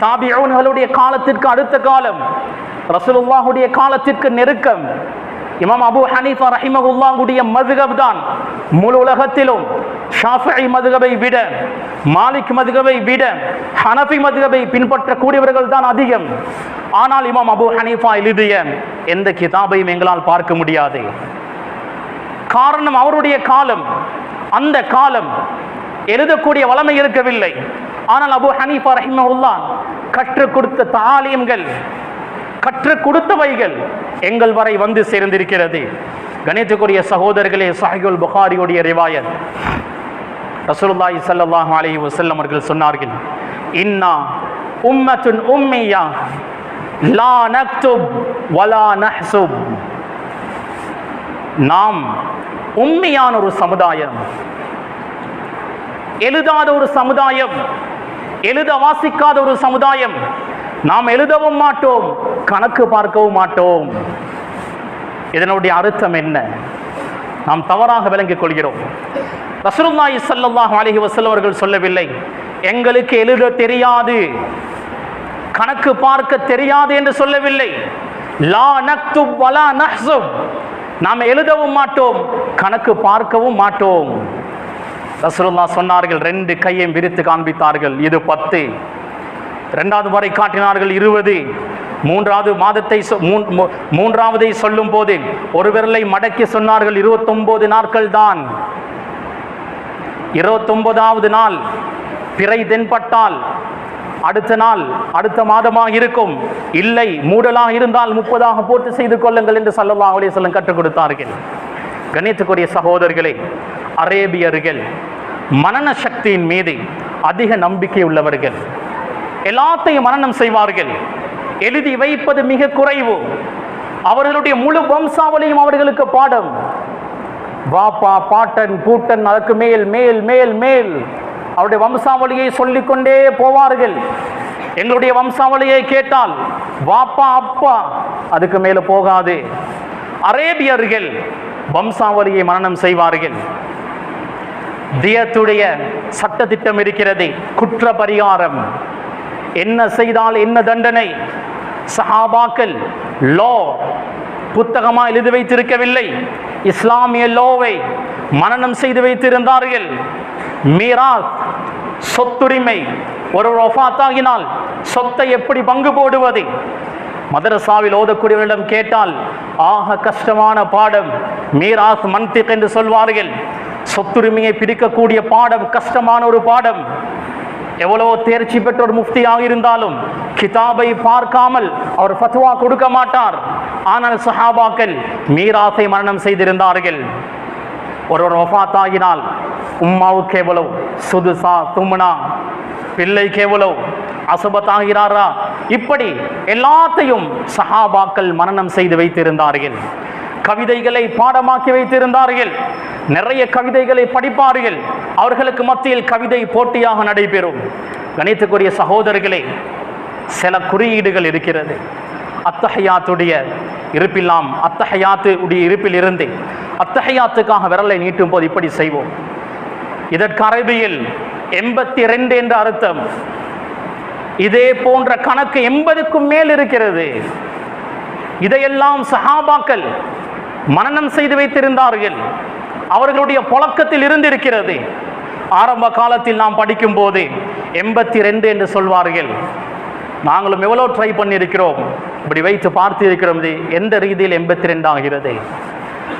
தாபிஊன்களுடைய காலத்திற்கு அடுத்த காலம், ரசூலுல்லாஹுடைய காலத்திற்கு நெருக்கம். இமாம் அபூ ஹனீஃபா ரஹிமஹுல்லாஹுடைய மذஹப் தான் முழு உலகத்திலும் ஷாஃபிஈ மذஹபை விட, மாலிக் மذஹபை விட, ஹனஃபி மذஹபை பின்பற்றக்கூடியவர்கள் தான் அதிகம். ஆனால் இமாம் அபூ ஹனீஃபா எழுதிய எந்த கிதாபையும் எங்களால் பார்க்க முடியாது. காரணம், அவருடைய காலம், அந்த காலம் எழுதக்கூடிய வளமை இருக்கவில்லை. ஆனால் அபூ ஹனீஃபா ரஹிமஹுல்லாஹ் கற்றுக் கொடுத்த தாலீம்கள், கற்றுக் கொடுத்தவைகள் எங்கள் வரை வந்து சேர்ந்திருக்கிறது. கணியத்துக்குரிய சகோதரர்களே, ஸஹீஹுல் புகாரியுடைய ரிவாயத், ரசூலுல்லாஹி ஸல்லல்லாஹு அலைஹி வஸல்லம் அவர்கள் சொன்னார்கள், இன்னா உம்மத்துன் உம்மியா லா நக்துப் வலா நஹ்சுப். நாம் உம்மியான ஒரு சமுதாயம், எழுதாத ஒரு சமுதாயம், எழுத வாசிக்காத ஒரு சமுதாயம். நாம் எழுதவும் மாட்டோம், கணக்கு பார்க்கவும் மாட்டோம். இதனுடைய அர்த்தம் என்ன? நாம் தவறாக விளங்கிக் கொள்கிறோம். ரசூலுல்லாஹி ஸல்லல்லாஹு அலைஹி வஸல்லம் அவர்கள் சொல்லவில்லை, எங்களுக்கு எழுத தெரியாது, கணக்கு பார்க்க தெரியாது என்று சொல்லவில்லை. லா நக்துப் வலா நஹ்சுப், நாம் எழுதவும் மாட்டோம், கணக்கு பார்க்கவும் மாட்டோம். ரசூலுல்லாஹ் சொன்னார்கள், 2 கையையும் விரித்து காண்பித்தார்கள், இது 10. 2வது முறை காட்டினார்கள் 20. மூன்றாவதை சொல்லும் போது ஒரு விரலை மடக்கி சொன்னார்கள் 29 நாட்கள் தான். 29வது நாள் பிறை தென்பட்டால் அடுத்த நாள் அடுத்த மாதமாக இருக்கும், இல்லை மூடலாக இருந்தால் 30ஆக போட்டு செய்து கொள்ளுங்கள் என்று ஸல்லல்லாஹு அலைஹி வஸல்லம் கற்றுக் கொடுத்தார்கள். கணியத்துக்குரிய சகோதரர்களே, அரேபியர்கள் மனன சக்தியின் மீது அதிக நம்பிக்கை உள்ளவர்கள். எல்லாத்தையும் மனனம் செய்வார்கள், எழுதி வைப்பது மிக குறைவு. அவர்களுடைய முழு வம்சாவளியும் அவர்களுக்கு பாடம். வாப்பா, பாட்டன், பூட்டன், அதற்கு மேல் மேல் மேல் மேல் அவருடைய வம்சாவளியை சொல்லிக்கொண்டே போவார்கள். எங்களுடைய வம்சாவளியை கேட்டால் வாப்பா அப்பா, அதுக்கு மேல போகாது. அரேபியர்கள் வம்சாவளியை மனனம் செய்வார்கள். தியத்துடைய சட்ட திட்டம் இருக்கிறது, குற்ற பரிகாரம், என்ன செய்தால் என்ன தண்டனை. சஹாபாக்கள் லோ புத்தகமாக எழுதி வைத்திருக்கவில்லை, இஸ்லாமிய லோவை மனனம் செய்து வைத்திருந்தார்கள். மீராஸ், சொத்துரிமை, ஒரு வஃபாத்தாகினால் சொத்தை எப்படி பங்கு போடுவது. மதரசாவில் ஓதக்கூடியவர்களிடம் கேட்டால் ஆக கஷ்டமான பாடம் மீராஸ் மன்திக் என்று சொல்வார்கள். சொத்துரிமையை பிடிக்கக்கூடிய பாடம் கஷ்டமான ஒரு பாடம். எவ்வளவோ தேர்ச்சி பெற்ற ஒரு முஃப்தியாக இருந்தாலும் கிதாபை பார்க்காமல் அவர் ஃபத்வா கொடுக்க மாட்டார். ஆனால் சஹாபாக்கள் மீராஸை மரணம் செய்திருந்தார்கள். ஒருவர் வஃபாத்தாகினால் உம்மாவுக்கு எவ்வளவு, சுதுசா, தும்னா, பிள்ளைக்கு எவ்வளவு, அசுபத்தாகிறாரா, இப்படி எல்லாத்தையும் சஹாபாக்கள் மரணம் செய்து வைத்திருந்தார்கள். கவிதைகளை பாடமாக்கி வைத்திருந்தார்கள். நிறைய கவிதைகளை படிப்பார்கள். அவர்களுக்கு மத்தியில் கவிதை போட்டியாக நடைபெறும். கணித்துக்குரிய சகோதரர்களே, சில குறியீடுகள் இருக்கிறது. அத்தஹியாத்துடைய இருப்பில்லாம், அத்தஹியாத்து உடைய இருப்பில் இருந்து அத்தஹியாத்துக்காக விரலை நீட்டும் போது இப்படி செய்வோம். இதற்கு அரபியில் 82 என்ற அர்த்தம். இதே போன்ற கணக்கு 80க்கும் மேல் இருக்கிறது. இதையெல்லாம் சஹாபாக்கள் மனனம் செய்து வைத்திருந்தார்கள். அவர்களுடைய புழக்கத்தில் இருந்திருக்கிறது. ஆரம்ப காலத்தில் நாம் படிக்கும் போது 82 என்று சொல்வார்கள். நாங்களும் எவ்வளோ ட்ரை பண்ணியிருக்கிறோம், இப்படி வைத்து பார்த்து இருக்கிறோம். இது எந்த ரீதியில் 82 ஆகிறது?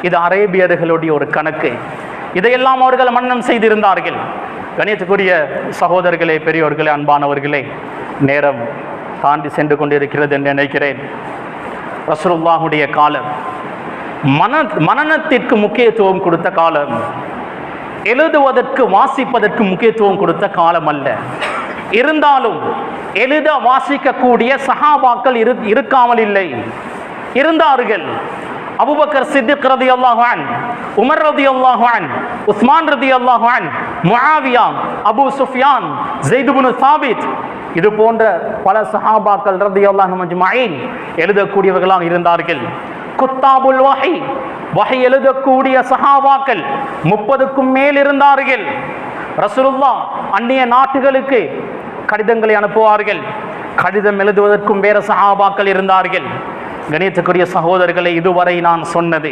இது அரேபியர்களுடைய ஒரு கணக்கு. இதையெல்லாம் அவர்கள் மனனம் செய்திருந்தார்கள். கணியத்துக்குரிய சகோதரர்களே, பெரியோர்களே, அன்பானவர்களே, நேரம் தாண்டி சென்று கொண்டிருக்கிறது என்று நினைக்கிறேன். ரசூலுல்லாஹுடைய காலம் மனனத்திற்கு முக்கியத்துவம் கொடுத்த காலம், எழுதுவதற்கு வாசிப்பதற்கு முக்கியத்துவம் கொடுத்த காலம் அல்ல. இருந்தாலும் எழுத வாசிக்கக்கூடிய சஹாபாக்கள் இருக்காமல் இல்லை, இருந்தார்கள். அபூபக்கர் சித்திக் ரலியல்லாஹு அன்ஹு, உமர் ரலியல்லாஹு அன்ஹு, உஸ்மான் ரலியல்லாஹு அன்ஹு, முஆவியா, அபூ சுஃபியான், ஸைத் இப்னு சாபித், இது போன்ற பல சஹாபாக்கள் ரலியல்லாஹு அன்ஹும் அஜ்மஈன் எழுதக்கூடியவர்களாக இருந்தார்கள். குத்தாபுல் வஹி, வஹி எழுதக்கூடிய சஹாபாக்கள் 30க்கும் மேல் இருந்தார்கள். ரசூலுல்லாஹ் அந்நிய நாட்டுகளுக்கு கடிதங்களை அனுப்புவார்கள். கடிதம் எழுதுவதற்கும் வேற சஹாபாக்கள் இருந்தார்கள். கணியத்துக்குரிய சகோதரர்களை, இதுவரை நான் சொன்னது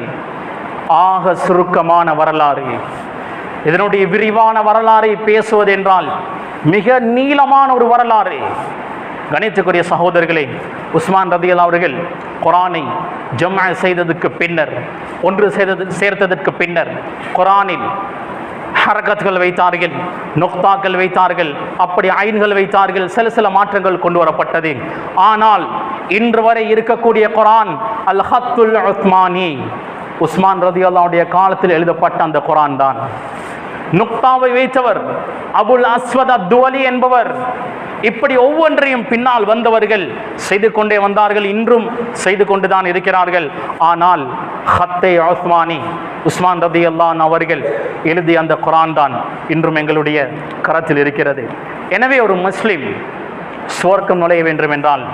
ஆக சுருக்கமான வரலாறு. இதனுடைய விரிவான வரலாறை பேசுவதென்றால் மிக நீளமான ஒரு வரலாறு. கணியத்துக்குரிய சகோதரர்களே, உஸ்மான் ரலியல்லாஹு அவர்கள் குர்ஆனை ஜம்ஆ செய்ததற்கு பின்னர், ஒன்று சேர்த்ததற்கு பின்னர் குர்ஆனில் ஹரக்கத்துகள் வைத்தார்கள், நுக்தாக்கள் வைத்தார்கள், அப்படி ஐன்கள் வைத்தார்கள். சில மாற்றங்கள் கொண்டு வரப்பட்டது. ஆனால் இன்று வரை இருக்கக்கூடிய குர்ஆன் அல் ஹத்துல் உஸ்மானி, உஸ்மான் ரலியல்லாஹுடைய காலத்தில் எழுதப்பட்ட அந்த குர்ஆன் தான். நுக்தாவை வைத்தவர் அபுல் அஸ்வத் அத்-துவலி என்பவர். இப்படி ஒவ்வொன்றையும் பின்னால் வந்தவர்கள் செய்து கொண்டே வந்தார்கள், இன்றும் செய்து கொண்டுதான் இருக்கிறார்கள். ஆனால் ஹத்தே உஸ்மானி, உஸ்மான் ரலியல்லாஹு அவர்கள் எழுதிய அந்த குர்ஆன் தான் இன்றும் எங்களுடைய கரத்தில் இருக்கிறது. எனவே ஒரு முஸ்லிம் சுவர்க்கம் நுழைய வேண்டும் என்றால்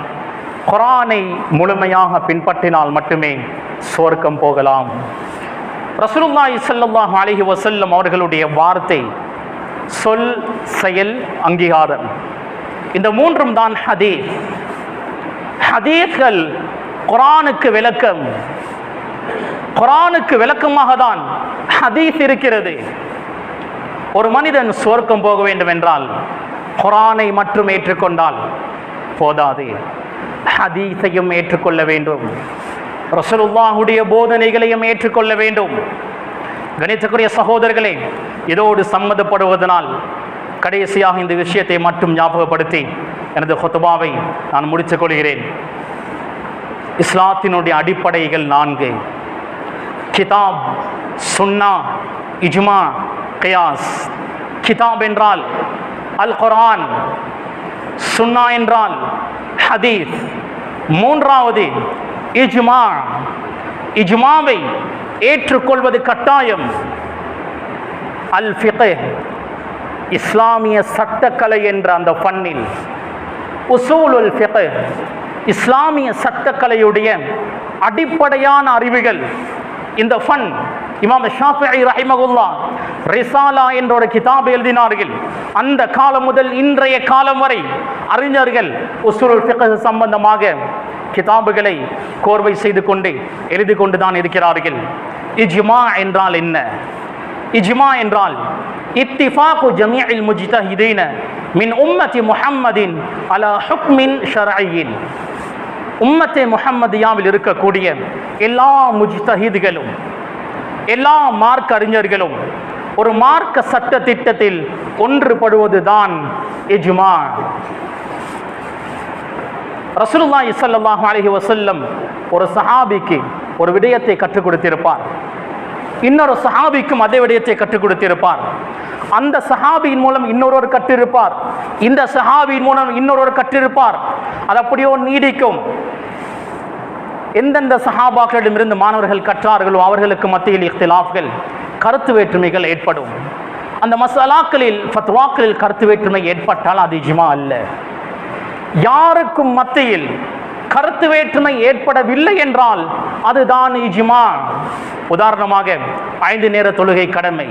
குர்ஆனை முழுமையாக பின்பற்றினால் மட்டுமே சுவர்க்கம் போகலாம். ரசூலுல்லாஹி ஸல்லல்லாஹு அலைஹி வஸல்லம் அவர்களுடைய வார்த்தை, சொல், செயல், அங்கீகாரம், இந்த மூன்றும் தான் ஹதீஸ். ஹதீஸ்கள் குர்ஆனுக்கு விளக்கம். குர்ஆனுக்கு விளக்கமாக தான் ஹதீஸ் இருக்கிறது. ஒரு மனிதன் சுவர்க்கம் போக வேண்டும் என்றால் குர்ஆனை மட்டும் ஏற்றுக்கொண்டால் போதாது, ஹதீஸையும் ஏற்றுக்கொள்ள வேண்டும், ரசூலுல்லாஹுடைய போதனைகளையும் ஏற்றுக்கொள்ள வேண்டும். கணிதக்குரிய சகோதரர்களே, இதோடு சம்மந்தப்படுவதனால் கடைசியாக இந்த விஷயத்தை மட்டும் ஞாபகப்படுத்தி எனது ஹுத்பாவை நான் முடித்துக் கொள்கிறேன். இஸ்லாத்தினுடைய அடிப்படைகள் 4: கிதாப், சுன்னா, இஜ்மா, கியாஸ். கிதாப் என்றால் அல் குர்ஆன், சுன்னா என்றால் ஹதீஸ். மூன்றாவது இஜ்மா. இஜ்மாவை ஏற்றுக்கொள்வது கட்டாயம். அல் ஃபிக்ஹ், இஸ்லாமிய சட்டக்கலை என்ற அந்த ஃபன்னில் உசூலுல் ஃபிக்ஹ், இஸ்லாமிய சட்டக்கலையுடைய அடிப்படையான அறிவுகள். இந்த ஃபன் இமாம் ஷாஃபிஈ ரஹிமஹுல்லாஹ் ரிசாலா என்ற ஒரு கிதாப் எழுதினார்கள். அந்த காலம் முதல் இன்றைய காலம் வரை அறிஞர்கள் உசூலுல் ஃபிக்ஹ் சம்பந்தமாக கிதாபுகளை கோர்வை செய்து கொண்டு எழுதி கொண்டுதான் இருக்கிறார்கள். இஜ்மா என்றால் என்ன? இஜ்மா என்றால் இத்திஃபாகு ஜமீஇல் முஜ்தஹிதீன மின் உம்மத்தி முஹம்மதின் அலா ஹுக்மின் ஷர்இய்யின். உம்மத்தே முஹம்மதியாவில் இருக்கக்கூடிய எல்லா முஜ்தஹிதுகளும், எல்லா மார்க்க அறிஞர்களும் ஒரு மார்க்க சட்ட திட்டத்தில் ஒன்றுபடுவதுதான் இஜ்மா. ரசூலுல்லாஹி ஸல்லல்லாஹு அலைஹி வஸல்லம் ஒரு சஹாபிக்கு ஒரு விடயத்தை கற்றுக் கொடுத்திருப்பார், இன்னொரு சஹாபிக்கும் அதே விடயத்தை கற்றுக் கொடுத்திருப்பார். அந்த சஹாபியின் மூலம் இன்னொருவர் கற்றிருப்பார், இந்த சஹாபியின் மூலம் இன்னொருவர் கற்றிருப்பார். அது அப்படியோ நீடிக்கும். எந்தெந்த சஹாபாக்களிடமிருந்து மாணவர்கள் கற்றார்களோ அவர்களுக்கு மத்தியில் இஃப்திலாஃப்கள், கருத்து வேற்றுமைகள் ஏற்படும். அந்த மசாலாக்களில், ஃபத்வாக்களில் கருத்து வேற்றுமை ஏற்பட்டால் அது இஜ்மா அல்ல. யாருக்கும் மத்தியில் கருத்து வேற்றுமை ஏற்படவில்லை என்றால் அதுதான் இஜ்மா. உதாரணமாக 5 நேர தொழுகை கடமை,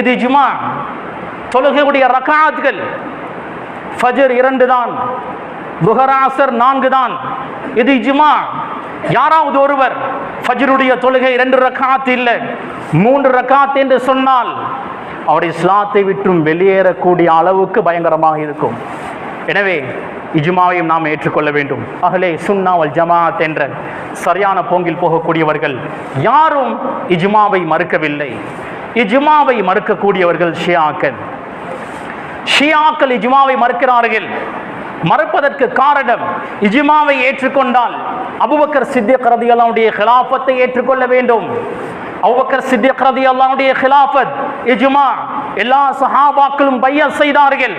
இது இஜ்மா. தொழுகையுடைய ரகாத்கள் ஃபஜ்ர் 2 தான், துஹர் அஸ்ர் 4 தான், இது இஜ்மா. யாராவது ஒருவர் ஃபஜ்ருடைய தொழுகை 2 ரகாத் இல்லை 3 ரகாத் என்று சொன்னால் அவர் இஸ்லாத்தை விட்டும் வெளியேறக்கூடிய அளவுக்கு பயங்கரமாக இருக்கும். எனவே இஜ்மாவையும் நாம் ஏற்றுக்கொள்ள வேண்டும். அஹ்லே சுன்னா வல் ஜமாஅத் என்ற சரியான போங்கில் போகக்கூடியவர்கள் யாரும் இஜ்மாவை மறுக்கவில்லை. இஜ்மாவை மறுக்கக்கூடியவர்கள் ஷியாக்கள். ஷியாக்கள் இஜ்மாவை மறுக்கிறார்கள். மறுப்பதற்கு காரணம், இஜ்மாவை ஏற்றுக்கொண்டால் அபூபக்கர் சித்திக் ரலியல்லாஹுடைய கிலாஃபத்தை ஏற்றுக்கொள்ள வேண்டும். அபூபக்கர் சித்திக் ரலியல்லாஹுடைய கிலாஃபத் இஜ்மா. எல்லா சஹாபாக்களும் பைஅத் செய்தார்கள்.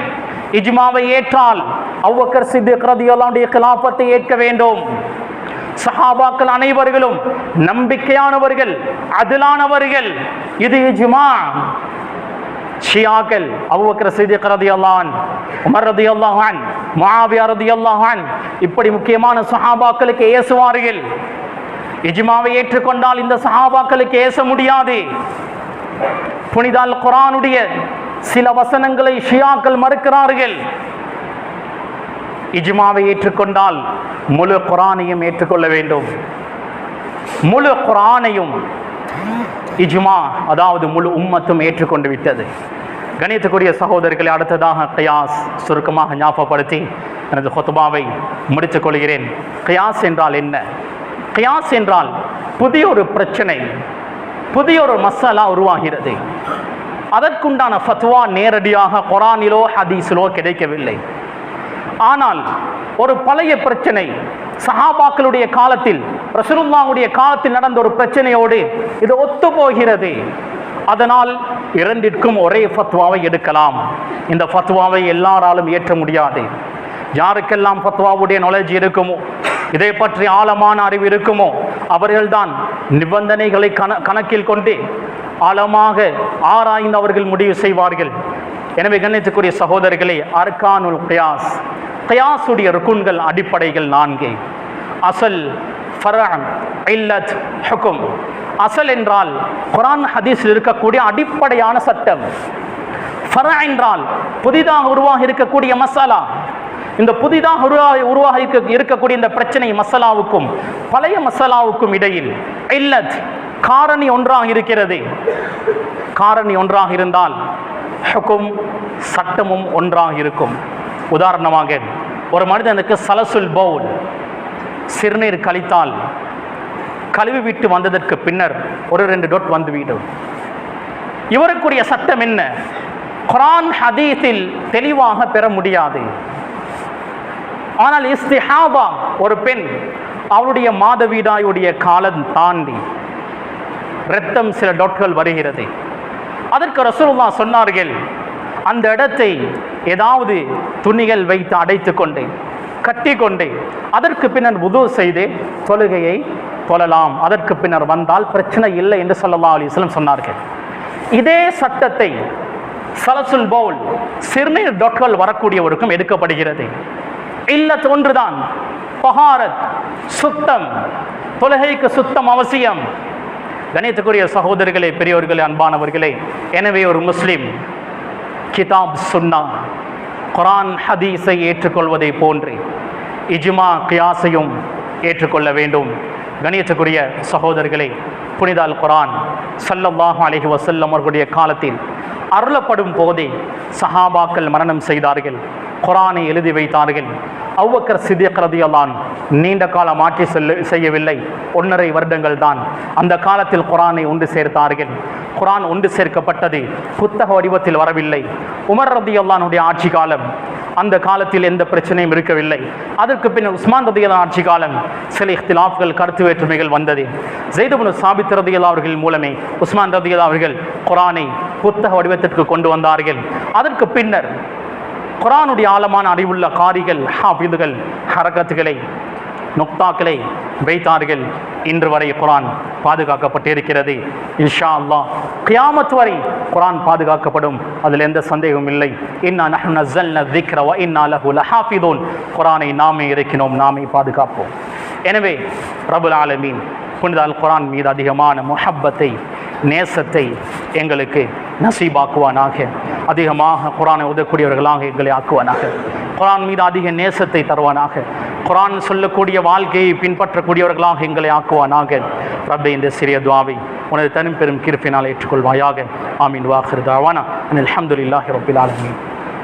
இஜ்மாவை ஏற்றால் அபூபக்கர் சித்திக் ரலியல்லாஹுடைய கிலாஃபத்தை ஏற்க வேண்டும். சஹாபாக்கள் அனைவர்களும் நம்பிக்கையானவர்கள், அத்லானவர்கள். இது இஜ்மா. ஷியாக்கள் அபூபக்கர் சித்திக் ரலியல்லாஹு அன்ஹு, உமர் ரலியல்லாஹு அன்ஹு, முஆவியா ரலியல்லாஹு அன்ஹு இப்படி முக்கியமான சஹாபாக்களுக்கு ஏசுவார்கள். இஜ்மாவை ஏற்றுக்கொண்டால் இந்த சஹாபாக்களுக்கு ஏச முடியாது. புனித அல் குர்ஆனுடைய சில வசனங்களை ஷியாக்கள் மறுக்கிறார்கள். இஜ்மாவை ஏற்றுக்கொண்டால் முழு குர்ஆனையும் ஏற்றுக்கொள்ள வேண்டும். முழு குர்ஆனையும் இஜ்மா, அதாவது முழு உம்மத்தும் ஏற்றுக்கொண்டு விட்டது. கணியத்துக்குரிய சகோதரர்களை, அடுத்ததாக கியாஸ் சுருக்கமாக ஞாபகப்படுத்தி எனது ஹுத்பாவை முடித்துக் கொள்கிறேன். கியாஸ் என்றால் என்ன? கியாஸ் என்றால் புதிய ஒரு பிரச்சனை, புதிய ஒரு மசாலா உருவாகிறது. அதற்குண்டான ஃபத்வா நேரடியாக குர்ஆனிலோ ஹதீஸிலோ கிடைக்கவில்லை. ஆனால் ஒரு பழைய பிரச்சனை, சஹாபாக்களுடைய காலத்தில், ரசூலுல்லாஹ்வுடைய காலத்தில் நடந்த ஒரு பிரச்சனையோடு இது ஒத்து போகிறது. அதனால் இரண்டிற்கும் ஒரே ஃபத்வாவை எடுக்கலாம். இந்த ஃபத்வாவை எல்லாராலும் ஏற்ற முடியாது. யாருக்கெல்லாம் ஃபத்வாவுடைய நாலேஜ் இருக்குமோ, இதை பற்றி ஆழமான அறிவு இருக்குமோ, அவர்கள்தான் நிபந்தனைகளை கணக்கில் கொண்டு ஆழமாக ஆராய்ந்து அவர்கள் முடிவு செய்வார்கள். எனவே கண்ணியத்துக்குரிய சகோதரர்களே, அர்கானுல் கியாஸ், கியாஸுடைய ருக்குன்கள், அடிப்படைகள் 4. அசல், ஃபர்அ, இல்லத், ஹுக்கும். அசல் என்றால் குர்ஆன் ஹதீஸில் இருக்கக்கூடிய அடிப்படையான சட்டம். ஃபர்அ என்றால் புதிதாக உருவாகி இருக்கக்கூடிய மசாலா. இந்த புதிதாக உருவாக இருக்கக்கூடிய இந்த பிரச்சனை மசாலாவுக்கும் பழைய மசாலாவுக்கும் இடையில் இல்லத், காரணி ஒன்றாக இருக்கிறது. காரணி ஒன்றாக இருந்தால் ஹுக்கும், சட்டமும் ஒன்றாக இருக்கும். உதாரணமாக, ஒரு மனிதனுக்கு சலசுல் பவுல், சிறுநீர் கழித்தால் கழுவி விட்டு வந்ததற்கு பின்னர் ஒரு 2 டொட் வந்துவிடும். இவருக்குரிய சட்டம் என்ன? குர்ஆன் ஹதீஸில் தெளிவாக பெற முடியாது. ஆனால் இஸ்திஹாபா, ஒரு பெண் அவளுடைய மாதவிடாயுடைய காலம் தாண்டி இரத்தம் சில டொட்கள் வருகிறது. அதற்கு ரசூலுல்லாஹ் சொன்னார்கள், அந்த இடத்தை ஏதாவது துணிகள் வைத்து அடைத்து கொண்டு கட்டி கொண்டு அதற்கு பின்னர் வுது செய்து தொழுகையை தொழலாம். அதற்கு பின்னர் வந்தால் பிரச்சனை இல்லை என்று ஸல்லல்லாஹு அலைஹி வஸல்லம் சொன்னார்கள். இதே சட்டத்தை சலசுல் பவுல், சிறுநீர் டொட்கள் வரக்கூடியவருக்கும் எடுக்கப்படுகிறது. இல்லத் ஒன்றுதான், பஹாரத், சுத்தம். தொழுகைக்கு சுத்தம் அவசியம். கணியத்துக்குரிய சகோதரர்களே, பெரியோர்களே, அன்பானவர்களே, எனவே ஒரு முஸ்லிம் கிதாப், சுன்னா, குர்ஆன் ஹதீஸை ஏற்றுக்கொள்வதை போன்று இஜ்மா, கியாஸையும் ஏற்றுக்கொள்ள வேண்டும். கணியத்துக்குரிய சகோதரர்களே, புனித அல் குர்ஆன் ஸல்லல்லாஹு அலைஹி வஸல்லம் அவர்களுடைய காலத்தில் அருளப்படும் போதே சஹாபாக்கள் மரணம் செய்தார்கள், குர்ஆனை எழுதி வைத்தார்கள். அபூபக்கர் சித்திக் ரலியல்லாஹு அன்ஹு நீண்ட காலம் ஆட்சி செய்யவில்லை, 1.5 வருடங்கள் தான். அந்த காலத்தில் குர்ஆனை ஒன்று சேர்த்தார்கள். குர்ஆன் ஒன்று சேர்க்கப்பட்டது புத்தக வடிவத்தில் வரவில்லை. உமர் ரலியல்லாஹு அன்ஹுடைய ஆட்சி காலம், அந்த காலத்தில் எந்த பிரச்சனையும் இருக்கவில்லை. அதற்கு பின்னர் உஸ்மான் ரலியல்லாஹு அன்ஹு ஆட்சி காலம், சில இஹ்திலாஃப்கள், கருத்து வேற்றுமைகள் வந்தது. ஸைத் இப்னு சாபித் ரலியல்லாஹு அவர்கள் மூலமே உஸ்மான் ரலியல்லாஹு அவர்கள் குர்ஆனை புத்தக வடிவத்திற்கு கொண்டு வந்தார்கள். அதற்கு பின்னர் குர்ஆனுடைய ஆழமான அறிவுள்ள காரிகள், ஹாஃபிதுகள், ஹரகத்துகளை, நுக்தாக்களை வைத்தார்கள். இன்று வரை குர்ஆன் பாதுகாக்கப்பட்டிருக்கிறது. இன்ஷா அல்லாஹ் கியாமத் வரை குர்ஆன் பாதுகாக்கப்படும், அதில் எந்த சந்தேகமும் இல்லை. இன்னா நஹ்னு நஸல்னா ذிக்ர வ இன்னா லஹு லஹாஃபிதூன். குர்ஆனை நாமே இறக்கினோம், நாமே பாதுகாப்போம். எனவே ரப்புல் ஆலமீன் புனித அல் குர்ஆன் மீது அதிகமான முஹப்பத்தை, நேசத்தை எங்களுக்கு நசீபாக்குவானாக. அதிகமாக குர்ஆனை ஓதக்கூடியவர்களாக எங்களை ஆக்குவானாக. குர்ஆன் மீது அதிக நேசத்தை தருவானாக. குர்ஆன் சொல்லக்கூடிய வாழ்க்கையை பின்பற்றக்கூடியவர்களாக எங்களை ஆக்குவானாக. ரப்பே, இந்த சிறிய துஆவை உனது தனிப்பெரும் கிருபையினால் ஏற்றுக்கொள்வாயாக. ஆமீன். வாஹிர் தஅவானா அல்ஹம்துலில்லாஹி ரப்பில் ஆலமீன்.